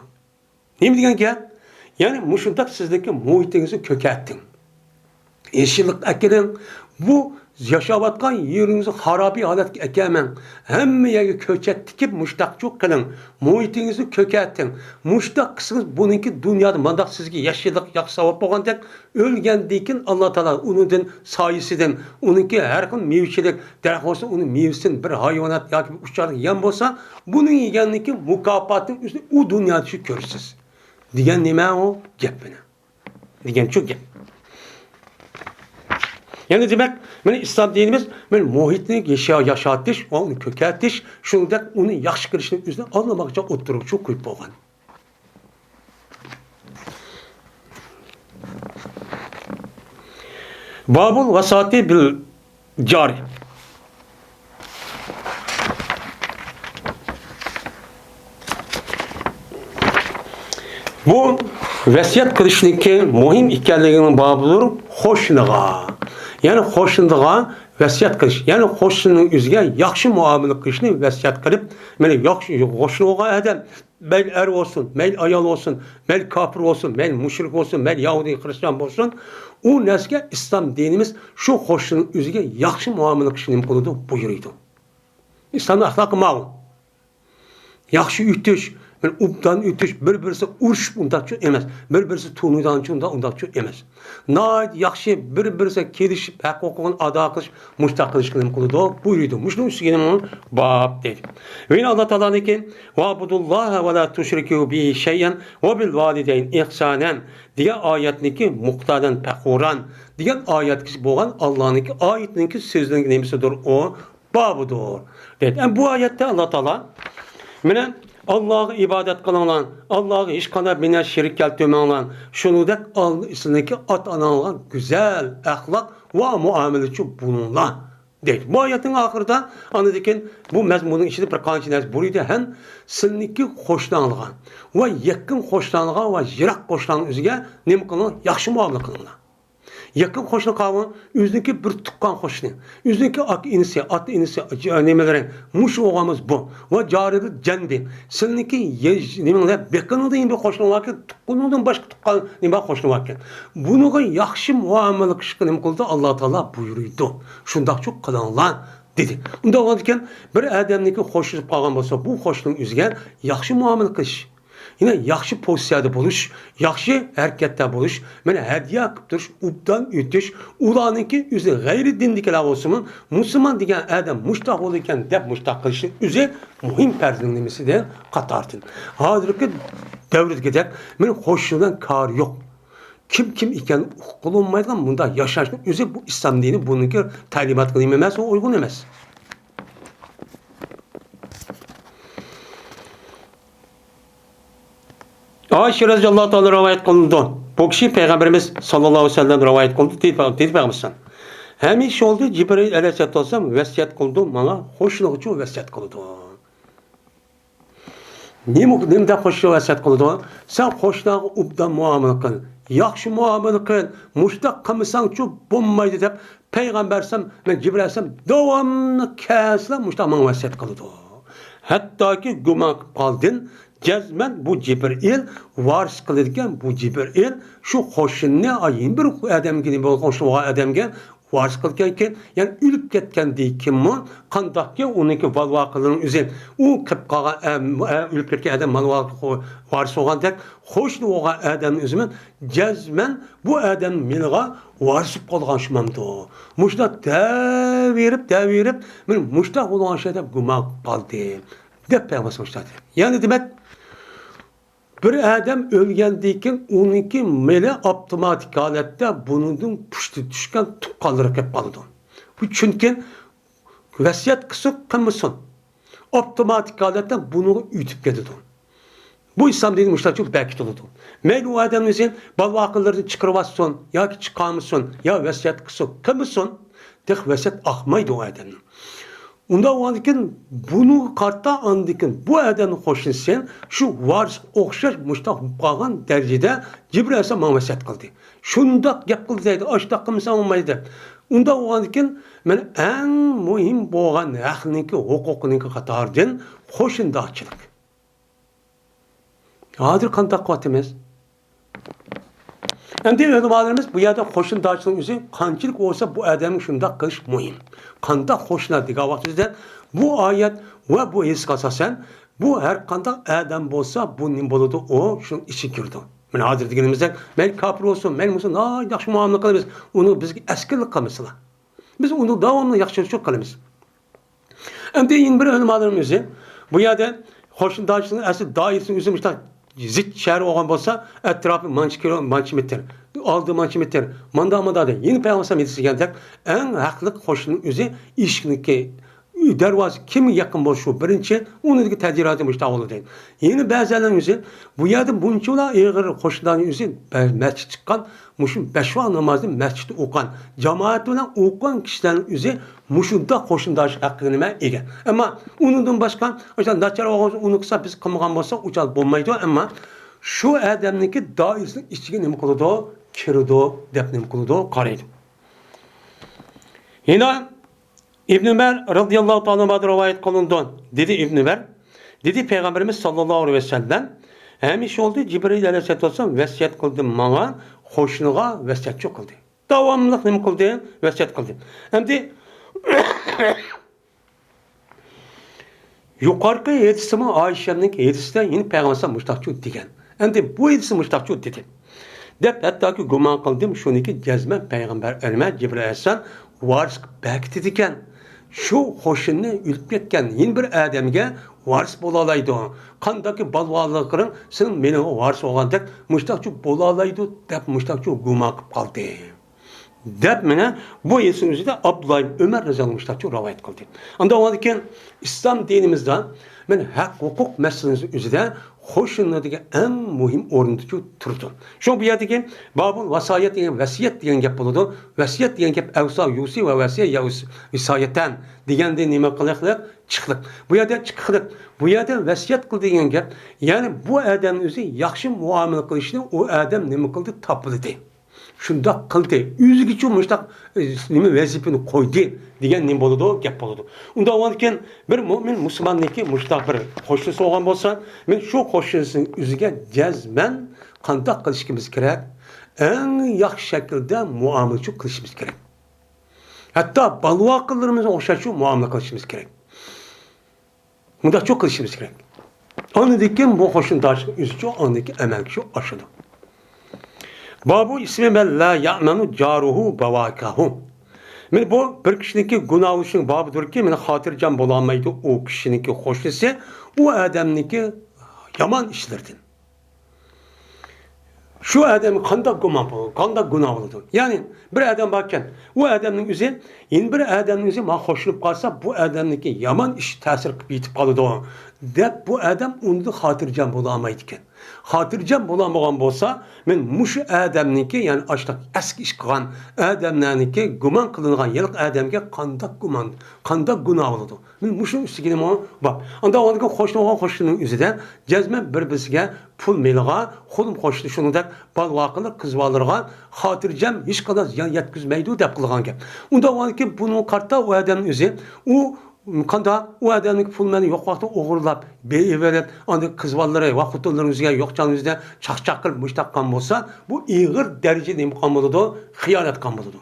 Ne diyen ki? Yani muşundak sizdeki muhitinizi kökettin. Yeşillik ekerin, bu yaşavatkan yerinizi harabi halet ekemen. Hem yeri köçet dikip muştak çok kılın. Muhitinizi kökettin. Muştak kısınız bununki dünyada mandak sizge yeşillik yaksavap boğan tek ölgen dikin Allah Teala onun sayısıdın. Onunki her gün mevçilik derek olsa onun mevsin bir hayvanat ya ki uçarlık yan bolsa bunun yegenliği mukafatın üstüne o dünyada şu görürsünüz. Diyen nime o? Gepine. Diyen çok gep. Yani demek, İslam dinimiz, muhitini yaşatış, onu köketiş, şunda onu yaxşı kılışının üzerine anlamak için oturup çok kuyup olgan. Babul vasati bil cari. Bu vasiyat kılışındaki muhim hikayelerinin babıdır hoşluğa. Yani hoşluğa vasiyat kılış. Yani hoşluğun üzerine yaxşı muamele kılışını vasiyat kılıp, yani yaxşı hoşluğa adam meyl er olsun, meyl ayal olsun, meyl kafir olsun, meyl müşrik olsun, meyl Yahudi, Hristiyan olsun, o nesge İslam dinimiz şu hoşluğun üzerine yaxşı muamele kişinin kılıdı buyuruyordu. İslam'da ahlakı mağun. Yaxşı ütüş, ubdan ütüş, bir-birisi uruş undakçı emas. Bir-birisi tuğnuydan undakçı emas. Nayet yaxşı bir-birisi kelişip, hak hukukun ada kılış, muştak kılışkının kılıdı buyuruyordu. Muşluğun üstüne bab dedi. Ve yine Allah Teala'nın ki وَعْبُدُوا ve la تُشْرِكُوا بِهِ شَيْئًا وَبِالْوَالِدَيْنِ ihsanen diye ayetniki muhtadan pekuran diye ayet boğan Allah'ın ayetinin sözlerinin nemisidir o babudur. Dedi. Yani bu ayette Allah Teala mene Allah'a ibadet kılınan, Allah'a hiç kadar bine şirik keltmeyen, şunu da İslam'daki atanan güzel ahlak ve muameleci bununla dedi. Bu ayetin ahırda anladıkken bu mezmunun içinde bir kançınız buraydı hem sizdeki hoşlanılan ve yakın hoşlanılan ve jirak hoşlanılan üzerine ne kılınan yaxşı muamele kılınan. Yakın hoşuna kalan, yüzdeki bir tukkan hoşuna, yüzdeki at inisi, nemelerin, muş oğamız bu. Ve caridi cendi. Seninki nemeler, bekanıda indi hoşuna varken, tukkanıdan başka tukkan neme hoşuna varken. Bunu yaxşı muamele kışkı neme kıldı Allah Teala buyuruyordu. Şundak çok kılanlar dedi. Onda olarken bir adamdaki hoşlanıp kalan olsa, bu hoşluğun üzerine yaxşı muamele kış. Yine yaxşı pozisiyada buluş, yaxşı harekette buluş, mene hediye akıp duruş, ubdan ötüş, ulanınki üzeri gayri dindikiler olsun, Müslüman diyen adam muştak olurken de muştak kılışın üzeri muhim perzinlemesi de katartın. Hazırki devlet gider, mene hoşluğundan kar yok. Kim iken hukuklu olmaydan bunda yaşaşın üzeri bu İslam dini bununki talimat kılayım emez, o uygun emez. Ayşe radıyallahu ta'ala rivayet kılındı. Bu kişi Peygamberimiz sallallahu aleyhi ve sellem rivayet kılındı. Dedi Peygamberimiz. Hemiş oldu Cibril aleyhisselatü vesselam vesiyet kıldı. Bana hoşluğu için vesiyet kıldı. Neyde hoşluğu vesiyet kıldı? Sen hoşluğu ubdan muamele kıl. Yaxşı muamele kıl. Muştak kılmışsan çok bulmaydı deyip Peygambersem ve Cibril aleyhisselam devamlı kesle muştak bana vesiyet kıldı. Hatta ki güman kaldın. Cezmen bu Cibril varis kılırken bu Cibril şu hoşunu ayın bir adam gibi bu hoşunu adam gibi varis kılırken yani ölüp ketken değil kim mi kandak ki onunki valva kılının üzerine o kıp kalan ölüp ketken adam valva varis olan tek hoşunu olan adam üzerine cezmen bu adam milga varis kılgan şumamdı. Muşta devirip muşta olan şeyde güman kaldı. Dep yapmasmışlar. Yani demek bir adam ölgendiyken onunki mele otomatik halette bunun püştü düşken tukkalları hep aldı. Bu çünkü vesiyet kısık kılmışsın. Otomatik halette bunu ütüp gidiyor. Bu İslam dini müşteri çok belki oldu. Meyli o adamımızın balı akıllarını çıkarmasın, ya ki çıkarmışsın, ya vesiyet kısık kılmışsın. Tek vesiyet akmaydı o adamın. Onda o andikin bunu kartta andikin bu adamın hoşlansan şu varis okşaş müştak kalan derecede Cibril Aleyhisselam mağmesiyet kıldı. Şundak yap kıldı deydi, aştak kımsan olmaydı. Onda o andikin ben en mühim boğan ahlinki, hukukunki katardan hoşundakçılık. Hadir kantak kuvvetimiz. Hem de öğrenmelerimiz bu yerde hoşundakçılığın üzeri kançılık olsa bu adamın şundak kılış mühim. Kandak hoşuna dikkat vaktimizde bu ayet ve bu his kasasen bu her kandak adam olsa bunun buludu o şunun içi girdi. Yani hadir diyenimizde ben kafir olsun, ben musun, yaxşı muamele kılırız. Onu biz eskilik kılmışlar. Biz onu devamlı yaxşı çok kılırız. Hem de yine bir öğrenmelerimiz bu yerde hoşundakçılığın asıl dairesini üzermişler. Zit şehri olan olsa etrafı mançimetter. Aldığı mançimetter. Manda yeni peygamber medisi gelecek. En haklık hoşunun üzeri işkinki dervazı kim yakın boşu birinci onu da tecrübatı müştahı değil. Yeni bazılarının üzeri bu yerde bunçula ağır hoşundan üzeri mescid çıkan muşun beşva namazı mescidi okuyan cemaat olan okuyan kişilerin üzeri muşunda hoşundaş hakkını ege. Ama onundan başka işte naçar onu kısa biz kılmagan olsa uçal bulmaydı ama şu adamınki dairesinin içine ne kılıdı? Kirdi, depnem kılıdı, karaydı. Yine İbn Ömer radıyallahu ta'ala rivayet kılındı. Dedi İbn Ömer, Dedi Peygamberimiz sallallahu aleyhi ve sellem, hemiş oldu Cibril aleyhisselatü vesselam vesiyet kıldı bana, hoşnuğa vesiyet çok kıldı. Davamlılık ne kıldı? Vesiyet kıldı. Hem de yukarıki yedisimi Ayşe'nin yedisinden yine Peygamber'e müştakçı degen. Hem de bu yedisi müştakçı dedi. Dep hatta ki guman kıldım şunu ki cezmen Peygamber elime Cibril aleyhisselam varis bekti diken. Şu hoşunu ülüp ketken yeni bir adamge varis bolalaydı. Kandaki balvalıkların senin benim varis olan tek müştakçı bolalaydı dep müştakçı guman kaldı. Dep mene bu yesin üzerinde Abdullah Ömer Rızalı müştakçı rivayet kıldı. Anda o diken İslam dinimizde men hak hukuk meselesi üzerinde hoşlanıdaki en mühim orundaki turdu. Şu bir yerdeki babul vasayet diyen vasiyet diyen gap buludu. Vasiyet diyen gap evsa yusi ve vasiye yavus visayetten degende nime kılıklık çıklık. Bu yerde çıklık. Bu yerde vasiyet kıldı diyen gap. Yani bu adamın özü yaxşı muamele kılışını o adam nime kıldı tapıldı. Şunda kıldı. Üzgücü müştak nime vazifini koydu degan nim boludu, gap boludu. Unda olarken bir mümin Müslümanniki müştak bir hoşlusu olgan bolsa, men şu hoşlusunun üzüge cezmen qandaq qilishimiz kerak? En yaxshi şekilde muamele qilishimiz kerak. Hatta balva qillarımızga o'xshash muamele qilishimiz kerak. Bunda çok qilishimiz kerak. Anıdaki bu hoşundaş üzücü anıdaki emelki şu aşıdı. Babu ismi men la ya'manu caruhu bavakahu. Men bu bir kişiniki günahışın babıdır ki men hatırcam bulamaydı o kişiniki hoşlusu o adamniki yaman işlerden. Şu adamın kandak günah oldu. Yani bir adam bakken o adamın yüzü yeni bir adamın yüzü ma hoşlanıp kalsa bu adamniki yaman iş tesir yitip kaldı. Dep bu adam onu hatırcam bulamaydıken. Hatırcam bulamagan bolsa men muş adamniki yani açtak eski iş kılgan adamlarniki guman kılıngan yılıq adamga kandak günah oldu. Men muşun üstüne mi bak. Anda onunki hoşlanın yüzüden cezmen birbirisiga pul meliga xulum hoşlu şunundak balvaqılar kızvalarga hatırcam hiç kadar yan yetkizmeydi dep kılgan gap. Unda onunki bunun kartta o adamın yüzü o kanda o adamın pulmeni yok vakti oğurlap beyiverip anda kızvalları vakıtların üzerine yok canın üzerine çak kılıp müştakkan bolsa bu iğir derecede imkan buludu, hıyanet kan buludu.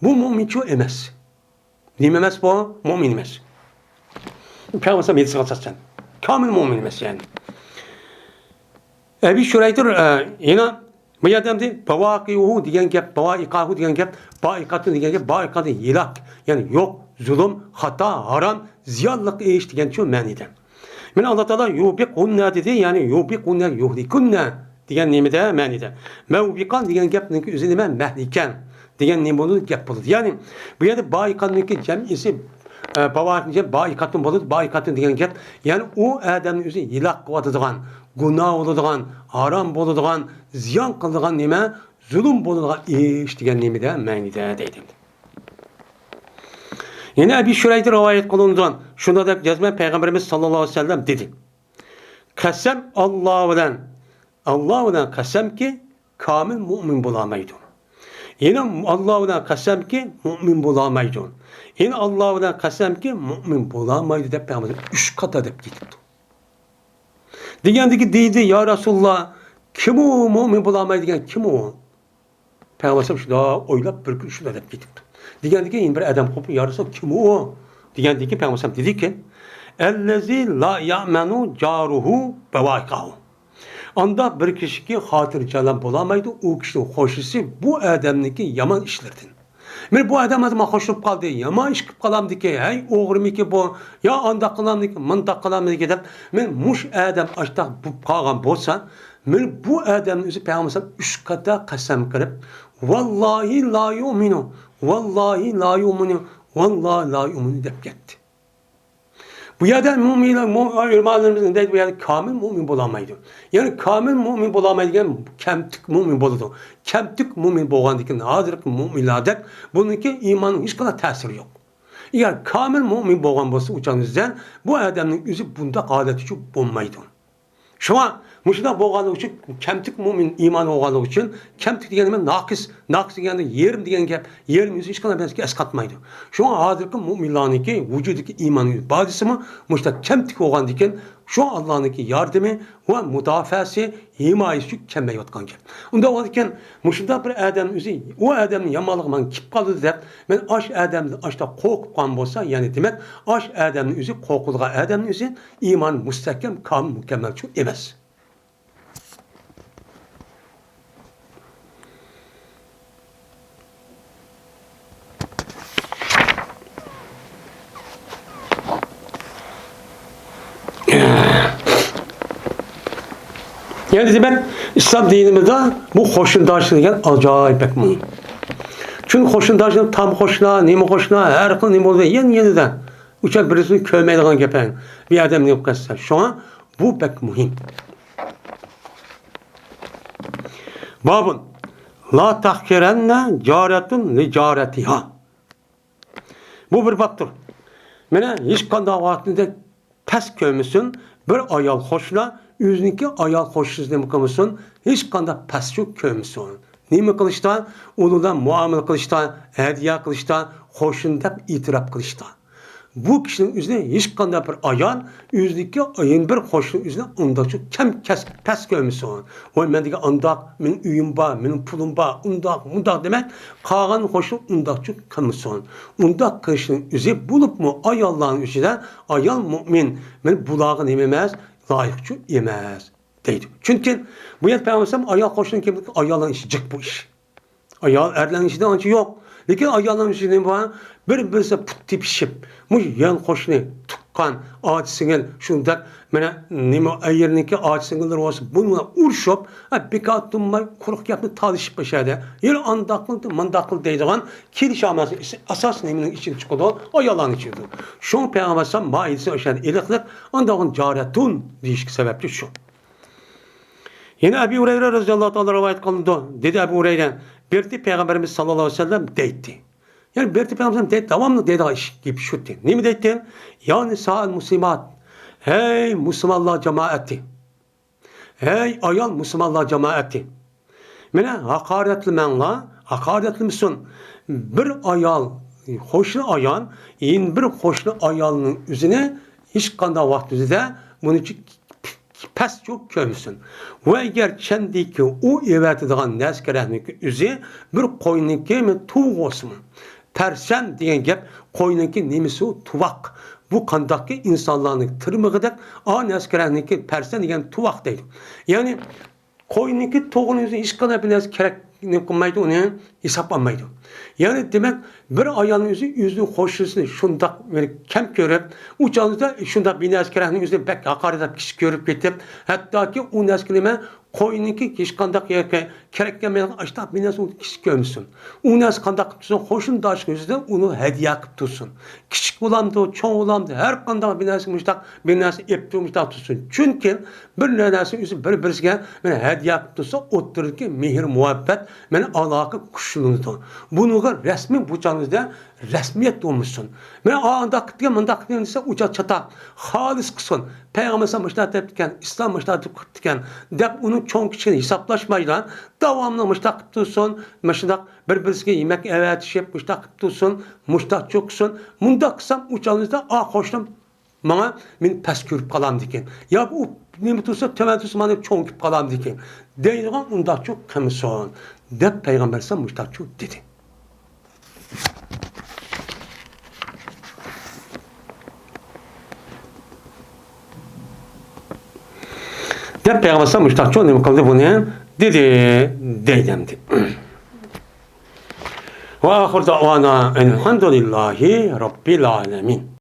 Bu müminço emez. Neyim emez bu? Mümin emez. Peygamber medisi kalsasan. Kamil mümin emez yani. Ebi Şuraydır yine bu adam de bavakiyuhu diyen gap, bavaikahu diyen gap, baikatı diyen gap, baikatı hilak. Yani yok, zulüm, hata, haram, ziyallık iş diyen şu manide. Men Allah Teala yubikunna dedi yani yubikunna yuhlikunna diyen nimede manide. Mevbikan diyen gapniki üzerine mehliken diyen nimonu gap bulur. Yani bu yerde baikanınki cem'isi baikatın bulur, baikatın diyen gap yani o adamın üzerine hilak kıvatıdığan, günah oludığan, haram boludığan, ziyan kıldığan nime, zulüm boludığan iş diyen nimede manide deydim. Yine Ebi Şuray'da rivayet kılındıran şunda da cezmen Peygamberimiz sallallahu aleyhi ve sellem dedi. Kasem Allah'dan kasem ki kamil mümin bulamaydı. Yine Allah'dan kasem ki mümin bulamaydı. Yine Allah'dan kasem ki mümin bulamaydı de Peygamber 3 kat edip gitti. Diyendeki dedi ya Resulullah kim o mümin bulamaydı diyen kim o? Peygamber şu da oylap bir gün şu da edip gitti. Diyendeki yine bir adam kopu yarısı kim o? Diyendeki Peygamber dedi ki ellezî la ya'menu caruhu bevaikahu. Anda bir kişi ki hatırcalan bulamaydı o kişinin hoşusu bu adamniki yaman işlerden. Men bu adam hoşlanıp kaldı. Yaman iş kılıp kalamdı ki hey oğrum ki bu ya anda kılamdı ki mındak kılamdı ki dep men muş adam açtak bu kalgan bolsa men bu adamın özü Peygamber 3 kata kasem kılıp vallahi la yu'minu vallahi la yu'minu vallahi la yu'minu dep gitti. Bu yerde müminlerimizin de bu yerde kamil mümin bulamaydı. Yani kamil mümin bulamaydı yani kemtik mümin buludu. Kemtik mümin boğandıkken hazırki müminlerde bununki imanın hiç kadar tesiri yok. Yani kamil mümin boğan bolsa uçanızdan bu adamın yüzü bunda adeti çok bulmaydı. Şu an Muşunda boğalığı için, kemtik mümin imanı boğalığı için, kemtik degenime nakis degenime yerim degen gap, yerim yüzü hiç kadar benski eskatmaydı. Şu an hazırki müminlarınki, vücudaki imanı bazısı mı, muşunda kemtik boğan deken, şu an Allah'ınki yardımı ve müdafası, himayesi kemme yotkan gap. Onda o deken, muşunda bir adam yüzü, o adamın yamalığından kip kaldı deyip, ben aş adamın aşta korkup kan bolsa, yani demek, aş adamın yüzü, korkulga adamın yüzü, iman müstehkem, kam mükemmel çok emez. Yani demek İslam dinimizde bu hoşundaşlık degan acayip pek mühim. Çünkü hoşundaşlık tam hoşuna, nemi hoşuna, her kıl nemi oldu, yeniden. Uçak birisini kövmeydiğin gepen bir adam ne yapmışsa. Şu an bu pek mühim. Babun la tahkirenne caretun li caretiha. Bu bir baktır. Mene hiç kanda vaktinde pes kövmüsün, bir ayal hoşuna, yüzünki ayal hoşsuz ne kılmışsın, hiç kanda pes çok kövmüsün. Nemi kılışta, onunla muamele kılışta, hediye kılışta, hoşun dep itiraf kılışta. Bu kişinin yüzüne hiç kanda bir ayal, yüzündeki ayın bir hoşun yüzüne onda çok kem pes kövmüsün. O mendeki andak, benim üyüm var, benim pulum var, undak demek, kalan hoşun undak çok kılmışsın. Undak kişinin yüzü bulup mu ayalların yüzünden, ayal mümin, benim bulağın ememez, layıkçı yemez deydi. Çünkü bu yet Peygamberim ayal hoşun kimlik ayalın işi cık bu iş. Ayal erlerin işinden anca yok. Lekin ayalın işinden var birisi put tipişip muş yan hoşunu tukkan ağaçsınıl şundak mene nime ayırniki ağaçsınılır olsa bununla urşup birkat tummay kuruk yapını talışıp başardı. Yer andaklı mandaklı deydiğen kiliş aması asas neminin için çıkıdı ayalın içiydi. Şun Peygamberim maidisi aşağıda iliklik andağın caretun deyişki sebepli şu. Yine Ebu Hureyre radıyallahu anh rivayet kılındı. Dedi Ebu Hureyre, berdi Peygamberimiz sallallahu aleyhi ve sellem deytti. Yani berdi Peygamberimiz deytti, devamlı dedi gibi şu deytti. Ne mi deytti? Yani sa'al muslimat. Hey Müslümanlar cemaati. Hey ayal Müslümanlar cemaati. Mene hakaretli menla, hakaretli misin? Bir ayal, hoşlu ayan, yin bir hoşlu ayalının üzerine hiç kanda vakti üzerinde bunun için pes çok kömüsün. Ve eğer kendiki o evetediğin neskerehniki üzü bir koyuniki mi tuğ olsun. Persen diyen gep koyuniki nemisi tuvak. Bu kandaki insanların tırmıgıdak a neskerehniki persen diyen tuvak değil. Yani koyuniki tuğun üzü hiç kadar bir neskerek ne kılmaydı onu hesaplanmaydı. Yani demek bir ayağının yüzü hoşlusu şundak böyle kem görüp uçağınızda şundak bir neskerahının yüzü pek hakaret kişi görüp gidip hatta ki o neskerime koyununki kişi kandak kereklemeyen açta bir neskerahının kişi görmüşsün. O neskerahının kandak tutsun hoşun daş yüzüde onu hediye tutsun. Küçük olamdı, çoğu olamdı her kandak bir neskerahının bir neskerahının tutsun. Çünkü bir neskerahının yüzü birisine hediye tutsa oturur ki mihir muhabbet meni alaka kuşulunudu. Bunu resmi bucağınızda resmiyet olmuşsun. Ben anda kıtken manda kıtken ise uca çata halis kısın. Peygamber'e müştah tepkiken, İslam müştah tepkiken dep onun çoğun kişinin hesaplaşmayla devamlı müştah tutsun. Müştah birbirine yemek evet şep müştah tutsun. Müştah çoksun. Munda kısam ucağınızda hoşum bana men pes görüp kalam diken. Ya bu nemi tutsa temel tutsa bana çoğun görüp kalam diken. Deydiğin onda çok kımson. Dep Peygamber'e müştah çok dedi. Dep Peygamber'e müştah çok nemi kıldı bunu dedi deydemdi. Ve ahir davana elhamdülillahi rabbil alemin.